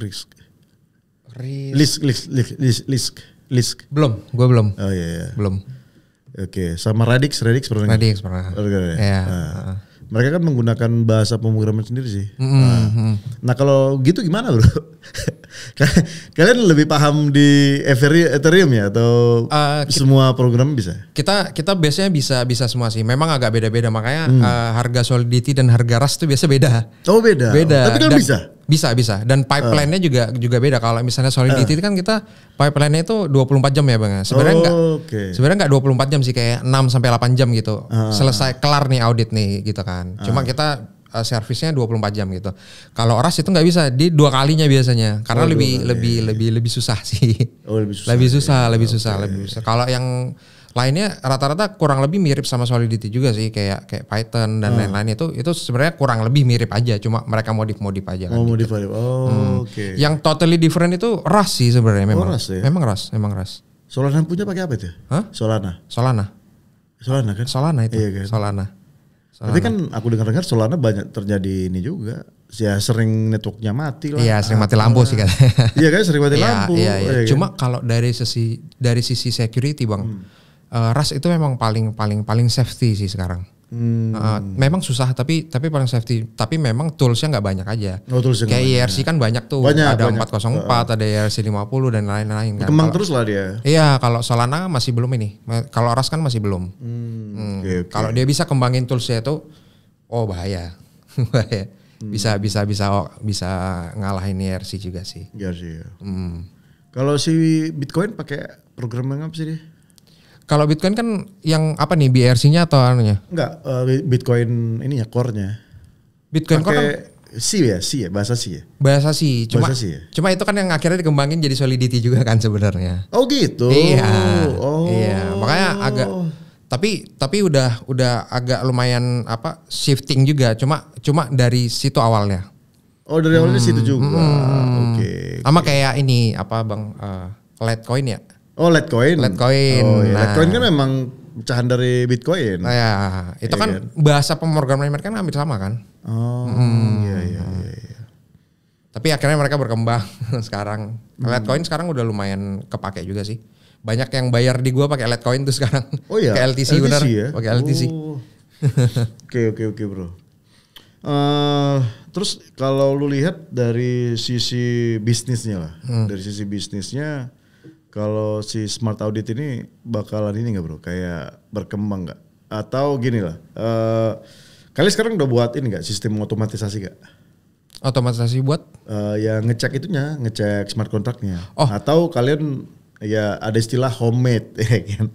Belum, gue belum. Oh iya. Belum. Oke, sama Radix pernah? Radix pernah. Iya. Mereka kan menggunakan bahasa pemrograman sendiri sih. Nah kalau gitu gimana bro? Kalian lebih paham di Ethereum ya atau semua program bisa? Kita biasanya bisa semua sih. Memang agak beda-beda, makanya harga Solidity dan harga Rust itu biasa beda. Oh beda. Tapi kan bisa. Dan pipeline-nya juga beda. Kalau misalnya Solidity kan kita pipeline-nya itu 24 jam ya Bang. Sebenarnya enggak 24 jam sih, kayak 6 sampai 8 jam gitu. Selesai kelar nih audit nih gitu kan. Cuma kita servisnya 24 jam gitu. Kalau Rust itu nggak bisa, di 2 kalinya biasanya. Karena lebih susah sih. Lebih susah. Kalau yang lainnya rata-rata kurang lebih mirip sama Solidity juga sih, kayak Python dan lain-lain itu sebenarnya kurang lebih mirip aja, cuma mereka modif aja kan. Modif. Oke. Yang totally different itu Rust sih sebenarnya memang. Rust ya? Memang Rust. Solana punya pakai apa itu? Hah? Solana kan? Solana itu. Iya kan? Tapi kan aku dengar-dengar Solana banyak terjadi ini juga. Ya sering networknya mati lah. Iya sering mati lampu sih kan. Iya kan sering mati lampu. Iya. Cuma kalau dari sisi security bang, Rust itu memang paling safety sih sekarang. Memang susah tapi paling safety. Tapi memang toolsnya nggak banyak aja. Kayak IRC kan banyak tuh. Ada 404, ada IRC 50 dan lain-lain. Kan. Kembang terus lah dia. Iya kalau Solana masih belum ini. Kalau Rust kan masih belum. Okay. Kalau dia bisa kembangin toolsnya itu, bahaya. Bahaya. Bisa ngalahin IRC juga sih. IRC ya. Kalau si Bitcoin pakai program yang apa sih dia? Kalau Bitcoin kan yang apa nih BRC-nya atau anunya? Enggak, Bitcoin ini ya core-nya. Bitcoin core kan C ya, bahasa C ya. Bahasa C, cuma itu kan yang akhirnya dikembangin jadi Solidity juga kan sebenarnya. Oh gitu. Iya. Iya, makanya agak tapi udah agak lumayan shifting juga, cuma dari situ awalnya. Oh, dari awalnya situ juga. Oke. Sama kayak ini Bang, Litecoin ya. Oh Litecoin. Oh iya. Litecoin kan memang pecahan dari Bitcoin. Nah, ya, itu kan bahasa pemrograman mereka kan hampir sama kan. Iya. Tapi akhirnya mereka berkembang sekarang. Litecoin sekarang udah lumayan kepake juga sih. Banyak yang bayar di gua pakai Litecoin tuh sekarang. Oh iya. Kayak LTC benar. Ya? Pakai LTC. Oke bro. Terus kalau lu lihat dari sisi bisnisnya lah, dari sisi bisnisnya. Kalau si Smart Audit ini bakalan ini nggak bro, kayak berkembang nggak? Atau gini lah, kalian sekarang udah buat ini nggak sistem otomatisasi nggak? Otomatisasi buat? Ya ngecek ngecek smart contract-nya. Atau kalian ya ada istilah homemade, ya kan?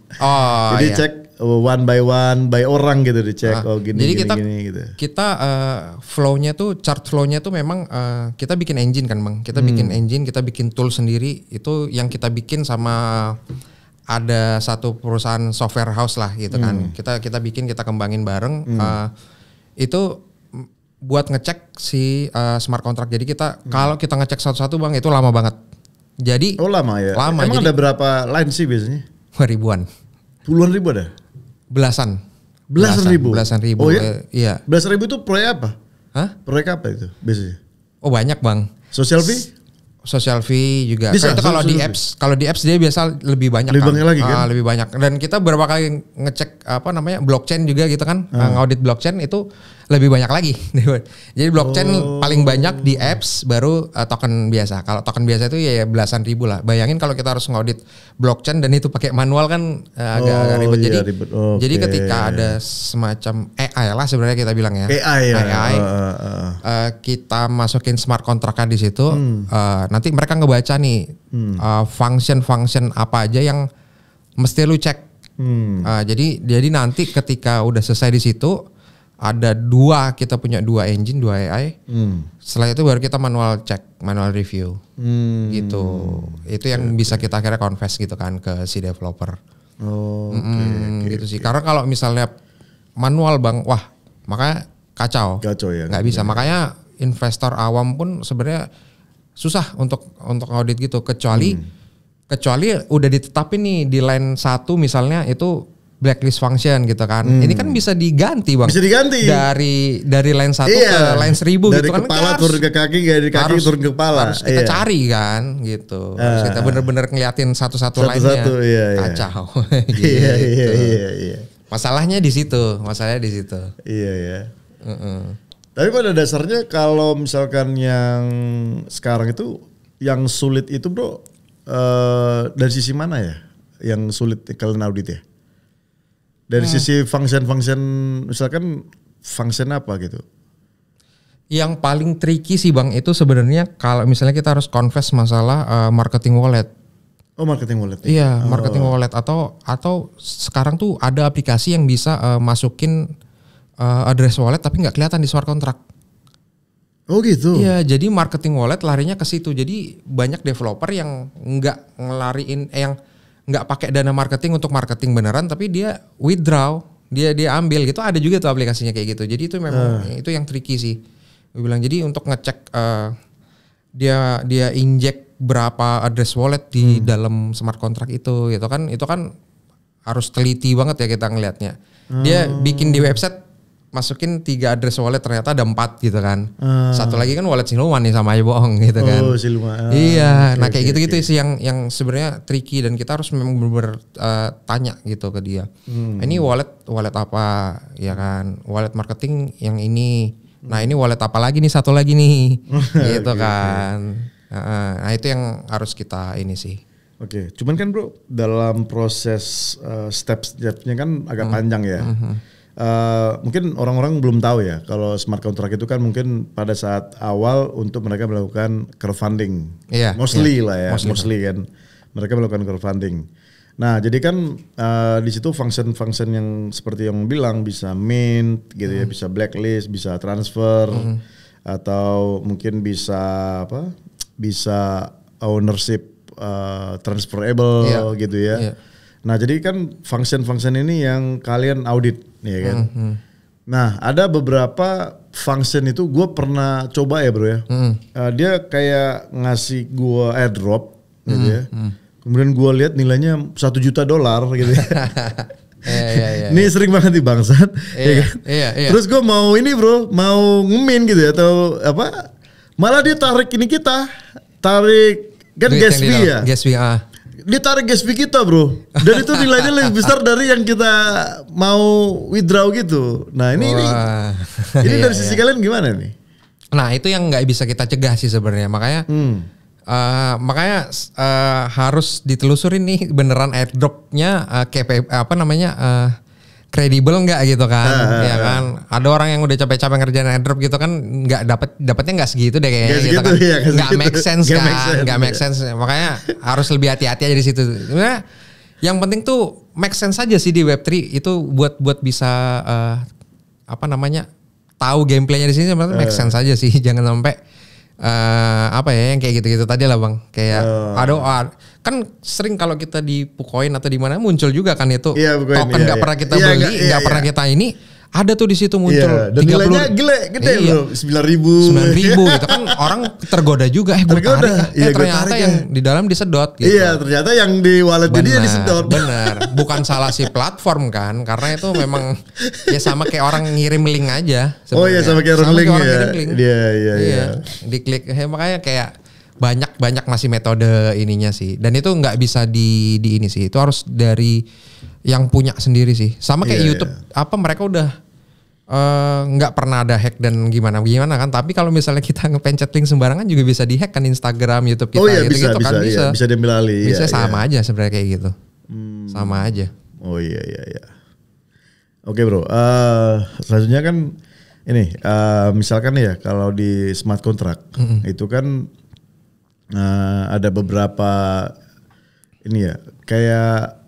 Jadi cek one by orang gitu dicek. Gini gitu. Kita flow-nya tuh chart flow-nya tuh memang kita bikin engine kan bang. Kita bikin engine, kita bikin tool sendiri. Itu yang kita bikin sama ada satu perusahaan software house lah gitu kan. Kita bikin, kita kembangin bareng. Itu buat ngecek si smart contract. Jadi kita kalau kita ngecek satu-satu bang itu lama banget. Jadi lama ya. Lama. Emang jadi, ada berapa line sih biasanya? Ribuan. Puluhan ribu ada? Belasan ribu. Oh ya? Iya. Belasan ribu itu proyek apa? Hah? Proyek apa itu biasanya? Oh banyak bang. Social fee? Social fee juga. Bisa, itu kalau di apps dia biasa lebih banyak. Banyak lagi kan? Lebih banyak. Dan kita beberapa kali ngecek blockchain juga gitu kan, ngaudit blockchain itu lebih banyak lagi. Jadi blockchain paling banyak di apps, baru token biasa. Kalau token biasa itu ya belasan ribu lah. Bayangin kalau kita harus ngaudit blockchain dan itu pakai manual kan agak ribet. Iya, jadi ribet. Jadi ketika ada semacam AI lah sebenarnya kita bilang ya. AI. Kita masukin smart contract di situ. Nanti mereka ngebaca nih function apa aja yang mesti lu cek. Jadi nanti ketika udah selesai di situ ada kita punya dua engine, dua AI. Setelah itu baru kita manual check, manual review. Gitu. Itu yang bisa kita akhirnya confess gitu kan ke si developer. Gitu sih. Karena kalau misalnya manual bang, wah makanya kacau ya. Nggak bisa. Makanya investor awam pun sebenarnya susah untuk audit gitu, kecuali udah ditetapin nih di line 1 misalnya itu blacklist function gitu kan. Ini kan bisa diganti bang. Bisa diganti. Dari line 1 ke line 1000 gitu kan. Dari kepala turun ke kaki, dari kaki turun ke kepala. Harus kita cari kan gitu. Harus kita bener-bener ngeliatin satu-satu line-nya. Kacau. Gitu. Iya. Masalahnya di situ. Iya. Tapi pada dasarnya kalau misalkan yang sekarang itu yang sulit itu bro, dari sisi mana ya? Yang sulit kalian audit ya? Dari sisi function misalkan function apa gitu? Yang paling tricky sih bang itu sebenarnya kalau misalnya kita harus confess masalah marketing wallet. Oh marketing wallet. Iya marketing wallet atau sekarang tuh ada aplikasi yang bisa masukin address wallet tapi nggak kelihatan di smart contract. Oh gitu. Iya jadi marketing wallet larinya ke situ. Jadi banyak developer yang nggak ngelariin yang nggak pakai dana marketing untuk marketing beneran, tapi dia withdraw, dia ambil gitu. Ada juga tuh aplikasinya kayak gitu. Jadi itu memang itu yang tricky sih. Gue bilang jadi untuk ngecek dia inject berapa address wallet di dalam smart contract itu kan harus teliti banget ya kita ngelihatnya. Dia bikin di website masukin 3 address wallet ternyata ada 4 gitu kan. Satu lagi kan wallet siluman nih sama aja bohong gitu kan. Oh siluman. Iya, nah kayak gitu-gitu sih yang sebenarnya tricky dan kita harus memang benar-benar tanya gitu ke dia. Ini wallet apa ya kan? Wallet marketing yang ini. Nah ini wallet apa lagi nih, satu lagi nih. Gitu kan. Nah itu yang harus kita ini sih. Oke, cuman kan bro dalam proses step-stepnya kan agak panjang ya. Mungkin orang-orang belum tahu ya kalau smart contract itu kan mungkin pada saat awal untuk mereka melakukan crowdfunding, mostly kan mereka melakukan crowdfunding. Nah jadi kan di situ function-function yang seperti yang bilang bisa mint gitu ya, bisa blacklist, bisa transfer atau mungkin bisa apa? Bisa ownership transferable gitu ya. Nah jadi kan function-function ini yang kalian audit ya kan. Nah ada beberapa function itu gue pernah coba ya bro ya. Dia kayak ngasih gue airdrop gitu ya. Kemudian gue lihat nilainya $1 juta gitu ya. Ini sering banget di bangsat. Terus gue mau ini bro, mau ngemin gitu ya atau apa? Malah dia tarik kan gas fee ya. Gas fee Dia tarik gas fee kita bro. Dan itu nilainya lebih besar dari yang kita mau withdraw gitu. Nah ini dari sisi kalian gimana nih? Nah itu yang nggak bisa kita cegah sih sebenarnya. Makanya harus ditelusuri nih beneran airdropnya kredibel nggak gitu kan? Ya kan. Ada orang yang udah capek-capek ngerjain airdrop gitu kan nggak dapatnya nggak segitu deh kayaknya gitu kan. Nggak make sense kan? Nggak make sense. Makanya harus lebih hati-hati aja di situ. Sebenarnya yang penting tuh make sense aja sih di Web3 itu buat bisa tahu gameplaynya di sini sebenarnya make sense aja sih. Jangan sampai yang kayak gitu-gitu tadi lah bang. Kayak kan sering kalau kita di Pucoin atau di mana muncul juga kan itu token nggak pernah kita beli, nggak pernah kita ini ada tuh di situ muncul. Dan nilainya gede loh, 9.000 gitu kan orang tergoda juga gue tarik ternyata yang di dalam disedot gitu. Iya ternyata yang di wallet dia disedot. Bener, bukan salah si platform kan, karena itu memang ya sama kayak orang ngirim link aja sebenarnya. Oh iya sama kayak orang link ya. Iya. Diklik makanya kayak banyak masih metode ininya sih, dan itu nggak bisa di ini sih, itu harus dari yang punya sendiri sih, sama kayak YouTube mereka udah nggak pernah ada hack dan gimana kan, tapi kalau misalnya kita ngepencet link sembarangan juga bisa dihack kan Instagram, YouTube kita bisa diambil alih, bisa sama aja sebenarnya kayak gitu, sama aja. Oh iya. Oke bro, selanjutnya kan ini misalkan ya kalau di smart contract itu kan ada beberapa ini ya kayak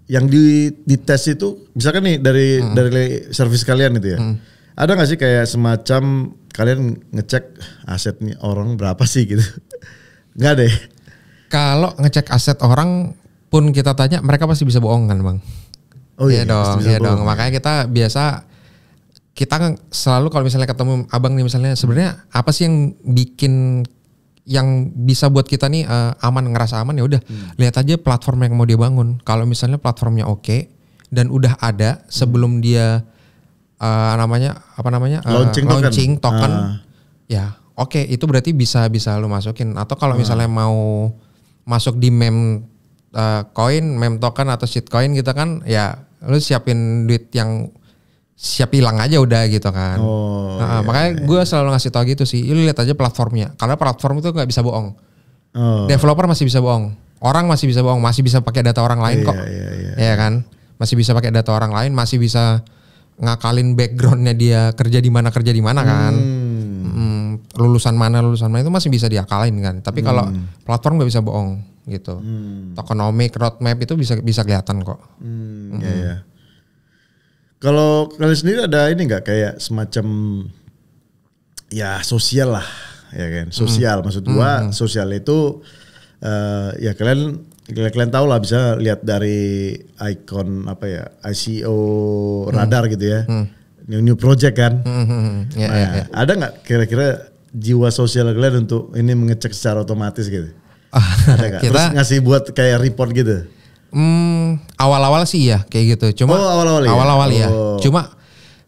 yang di tes itu misalkan nih dari service kalian itu ya, ada nggak sih kayak semacam kalian ngecek aset nih orang berapa sih gitu? Nggak deh. Kalau ngecek aset orang pun kita tanya mereka pasti bisa bohong kan bang? Oh iya dong. Makanya kita selalu kalau misalnya ketemu abang nih misalnya, sebenarnya apa sih yang bikin yang bisa buat kita nih ngerasa aman, ya udah lihat aja platform yang mau dia bangun. Kalau misalnya platformnya oke dan udah ada sebelum dia launching token, ya oke, itu berarti bisa lu masukin. Atau kalau misalnya mau masuk di meme token atau shitcoin gitu kan, ya lu siapin duit yang siap hilang aja udah gitu kan. Makanya gue selalu ngasih tau gitu sih, lu lihat aja platformnya, karena platform itu nggak bisa bohong. Developer masih bisa bohong, orang masih bisa bohong, masih bisa pakai data orang lain kok. Iya kan, masih bisa pakai data orang lain, masih bisa ngakalin backgroundnya dia kerja di mana kan. Lulusan mana itu masih bisa diakalin kan. Tapi kalau platform nggak bisa bohong gitu. Tokenomic roadmap itu bisa kelihatan kok. Iya. Kalau kalian sendiri ada ini nggak kayak semacam ya sosial lah, ya kan? Sosial maksud gua, sosial itu ya kalian tahu lah, bisa lihat dari ikon ICO radar gitu ya, new project kan. Ada nggak kira-kira jiwa sosial kalian untuk ini mengecek secara otomatis gitu? Ada nggak? Terus ngasih buat kayak report gitu? Awal-awal sih ya kayak gitu. Cuma awal-awal ya. Cuma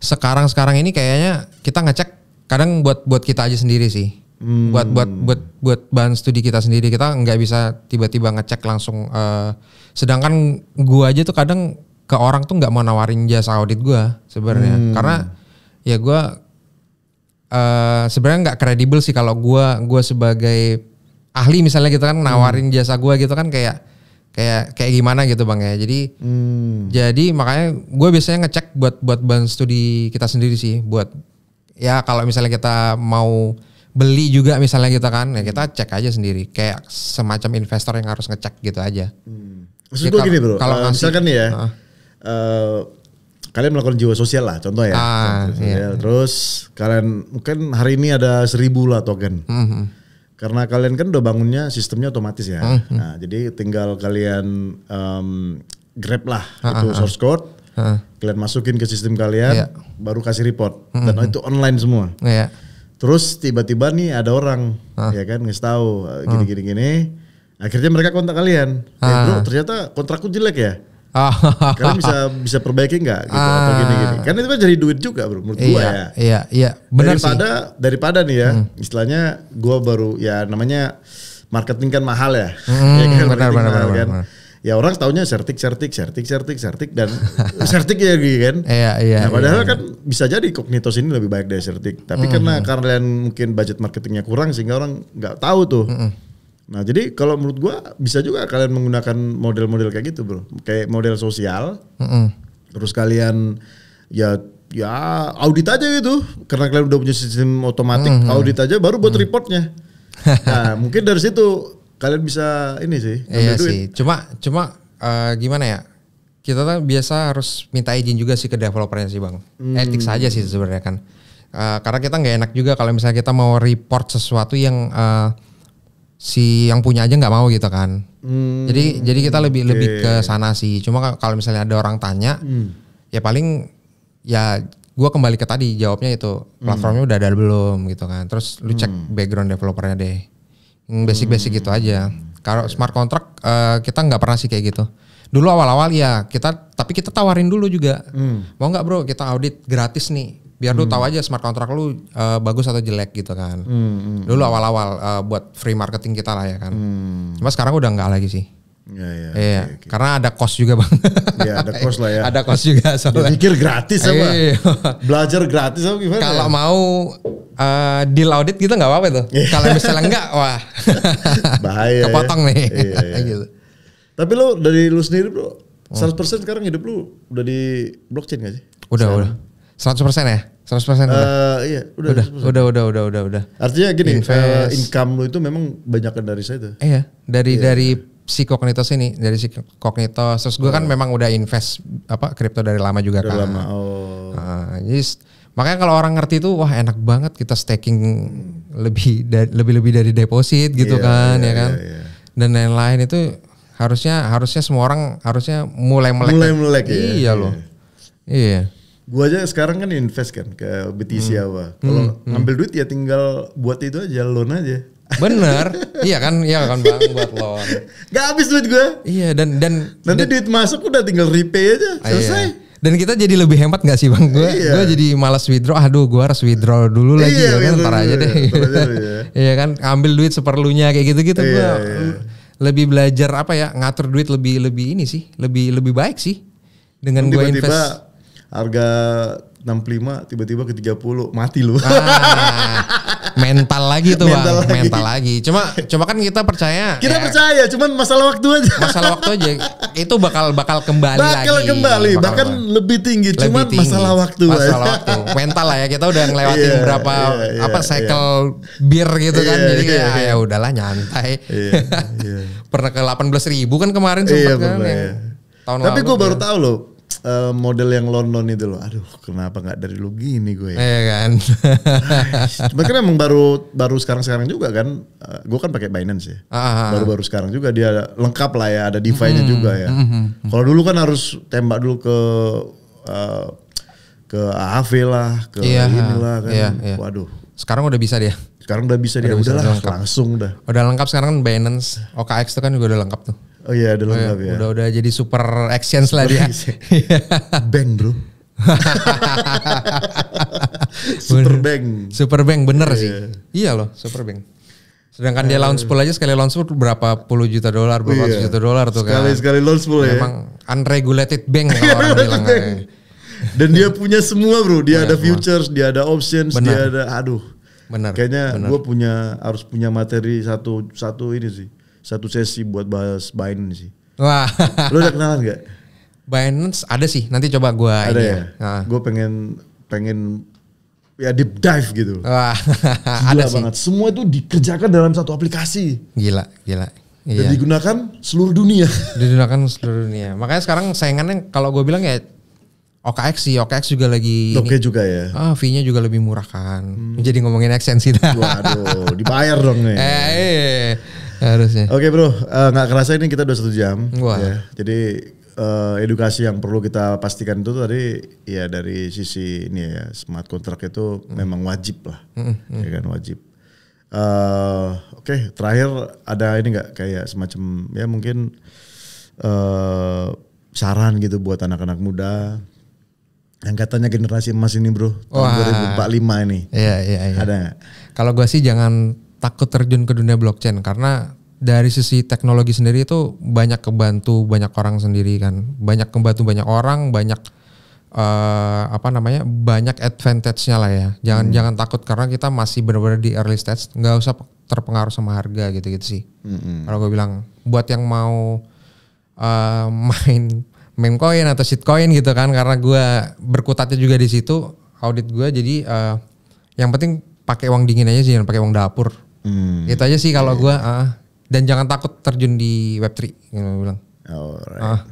sekarang ini kayaknya kita ngecek kadang buat kita aja sendiri sih. Buat bahan studi kita sendiri, kita nggak bisa tiba-tiba ngecek langsung. Sedangkan gua aja tuh kadang ke orang tuh nggak mau nawarin jasa audit gua sebenarnya, karena ya gua sebenarnya nggak kredibel sih kalau gua sebagai ahli misalnya gitu kan nawarin jasa gua gitu kan kayak gimana gitu Bang ya. Jadi makanya gue biasanya ngecek buat bahan studi kita sendiri sih, buat ya kalau misalnya kita mau beli juga misalnya gitu kan, ya kita cek aja sendiri, kayak semacam investor yang harus ngecek gitu aja. Maksud gue gini bro, kalau misalkan nih ya, kalian melakukan jiwa sosial lah, contoh ya, iya. Terus kalian mungkin hari ini ada 1.000 lah token. Karena kalian kan udah bangunnya sistemnya otomatis ya. Nah, jadi tinggal kalian grab lah itu source code, kalian masukin ke sistem kalian, baru kasih report, dan itu online semua. Terus tiba-tiba nih ada orang, ya kan ngasih tahu gini. Akhirnya mereka kontak kalian, bro ternyata kontrakku jelek ya. Kalian bisa perbaiki nggak gitu atau gini. Kan itu kan jadi duit juga bro menurut gua ya. Iya. Benar sih. Daripada nih ya, istilahnya gua baru ya namanya marketing kan mahal ya. Ya kan benar. Ya orang taunya sertik dan sertik ya gitu kan. Iya. Nah padahal kan bisa jadi Kognitos ini lebih baik dari sertik. Tapi karena kalian mungkin budget marketingnya kurang sehingga orang nggak tahu tuh. Nah jadi kalau menurut gua bisa juga kalian menggunakan model-model kayak gitu bro, kayak model sosial, terus kalian ya audit aja gitu, karena kalian udah punya sistem otomatis audit aja, baru buat reportnya. Nah mungkin dari situ kalian bisa ini sih. Iya sih, cuma gimana ya, kita tuh biasa harus minta izin juga sih ke developernya sih Bang, etik saja sih sebenarnya kan, karena kita nggak enak juga kalau misalnya kita mau report sesuatu yang si yang punya aja nggak mau gitu kan. Jadi kita lebih ke sana sih. Cuma kalau misalnya ada orang tanya, ya paling ya gue kembali ke tadi jawabnya itu platformnya udah ada belum gitu kan. Terus lu cek background developernya deh. Basic gitu aja. Kalau smart contract kita nggak pernah sih kayak gitu. Dulu awal-awal ya tapi kita tawarin dulu juga. Mau nggak bro kita audit gratis nih. Biar lu tahu aja smart contract lu bagus atau jelek gitu kan. Dulu awal-awal buat free marketing kita lah ya kan. Cuma sekarang udah enggak lagi sih. Iya. Okay. Karena ada cost juga Bang. Iya ada cost lah ya. Ada cost juga soalnya. Dia pikir gratis apa? Belajar gratis apa gimana? Kalau mau deal audit gitu nggak apa-apa tuh. Kalau misalnya enggak, wah bahaya. Kepotong nih. Gitu. Tapi lo dari lu sendiri bro, 100% sekarang hidup lu udah di blockchain gak sih? Udah. 100% ya? 100% iya, udah. Artinya gini, income lu itu memang banyakan dari saya tuh. Iya, dari si Kognitos ini, dari si Kognitos. Terus gue kan memang udah invest kripto dari lama juga kan. Dari lama. Jadi makanya kalau orang ngerti tuh wah enak banget kita staking lebih dari deposit gitu kan. Dan lain-lain itu harusnya semua orang harusnya mulai melek. Iya loh. Iya. Gua aja sekarang kan invest kan ke BTC apa. Kalau ngambil duit ya tinggal buat itu aja, loan aja. Bener, iya kan Bang buat loan. Gak habis duit gua. Iya dan nanti duit masuk udah tinggal repay aja, selesai. Iya. Dan kita jadi lebih hemat gak sih Bang? Gua jadi malas withdraw. Aduh, gua harus withdraw dulu lagi ya kan, ntar aja deh. Iya kan, ambil duit seperlunya kayak gitu-gitu. Gua lebih belajar ngatur duit lebih ini sih, lebih baik sih dengan gua invest. Harga 65 tiba-tiba ke 30 mati lu. Mental lagi tuh Bang, mental lagi. Cuma kan kita percaya. Cuman masalah waktu aja. Masalah waktu aja. Itu bakal kembali lagi. Bahkan lebih tinggi. Cuman masalah waktu. Mental lah ya, kita udah ngelewatin berapa cycle bir gitu kan. Jadi ya udahlah nyantai. Pernah ke 18.000 kan kemarin sempat kan. Tahun lalu. Tapi gue baru tahu loh. Model yang loan itu loh, aduh kenapa nggak dari lu gini gue? Iya kan. Cuma kan emang baru sekarang juga kan, gue kan pakai Binance ya. Baru sekarang juga dia lengkap lah ya, ada DeFi-nya juga ya. Kalau dulu kan harus tembak dulu ke AHV lah, ke inilah kan. Waduh. Sekarang udah bisa dia. Udahlah langsung dah. Udah lengkap sekarang kan Binance, OKX itu kan juga udah lengkap tuh. Oh iya, udah lengkap ya. Udah jadi super exchange lah dia. Bank bro. Superbank bener sih. Iya loh, Superbank. Sedangkan dia launch pool aja sekali launch pool berapa puluh juta dolar, berapa ratus juta dolar tuh kan. Sekali launch pool ya. Memang unregulated bank kalau orang bilang. Dan dia punya semua bro, dia ada futures, dia ada options, dia ada Benar. Kayaknya gue harus punya materi satu ini sih. Satu sesi buat bahas Binance sih. Wah. Lo udah kenalan gak? Binance ada sih, nanti coba gue ada ya. Gue pengen ya deep dive gitu. Wah, ada banget. Sih. Semua itu dikerjakan dalam satu aplikasi. Gila. Dan digunakan seluruh dunia. Makanya sekarang saingannya kalau gue bilang ya OKX sih. OKX juga lagi. Oke juga ya. Fee-nya juga lebih murah kan. Jadi ngomongin ekstensi dah. Waduh, dibayar dong nih. Harusnya. Oke bro, nggak kerasa ini kita udah 1 jam. Wah. Ya. Jadi edukasi yang perlu kita pastikan itu tadi ya dari sisi ini ya smart contract itu memang wajib lah, ya kan wajib. Oke, terakhir ada ini nggak kayak semacam ya mungkin saran gitu buat anak-anak muda yang katanya generasi emas ini bro, tahun 2045 ini. Iya. Ada nggak? Kalau gue sih jangan takut terjun ke dunia blockchain karena dari sisi teknologi sendiri itu banyak kebantu banyak orang sendiri kan, banyak kebantu banyak orang, banyak banyak advantage-nya lah ya. Jangan takut karena kita masih benar-benar di early stage, nggak usah terpengaruh sama harga gitu sih. Kalau gue bilang buat yang mau main meme coin atau shitcoin gitu kan, karena gue berkutatnya juga di situ audit gue, jadi yang penting pakai uang dingin aja sih, jangan pakai uang dapur. Itu aja sih kalau gue. Dan jangan takut terjun di Web3 yang bilang. Alright.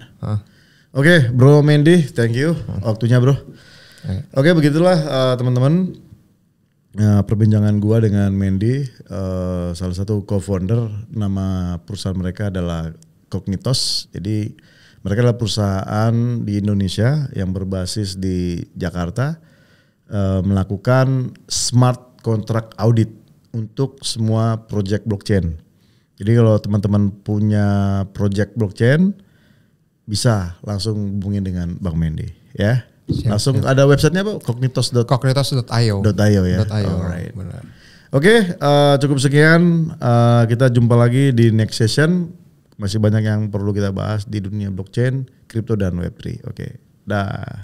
Oke, Bro Mendy, thank you waktunya bro. Oke, begitulah teman-teman perbincangan gua dengan Mendy, salah satu co-founder. Nama perusahaan mereka adalah Cognitos. Jadi mereka adalah perusahaan di Indonesia yang berbasis di Jakarta, melakukan smart contract audit untuk semua project blockchain. Jadi kalau teman-teman punya project blockchain bisa langsung hubungin dengan Bang Mendy ya. Langsung ada websitenya apa? Cognitos.io. ya. Alright. Oke, cukup sekian. Kita jumpa lagi di next session. Masih banyak yang perlu kita bahas di dunia blockchain, crypto dan Web3. Oke. Dah.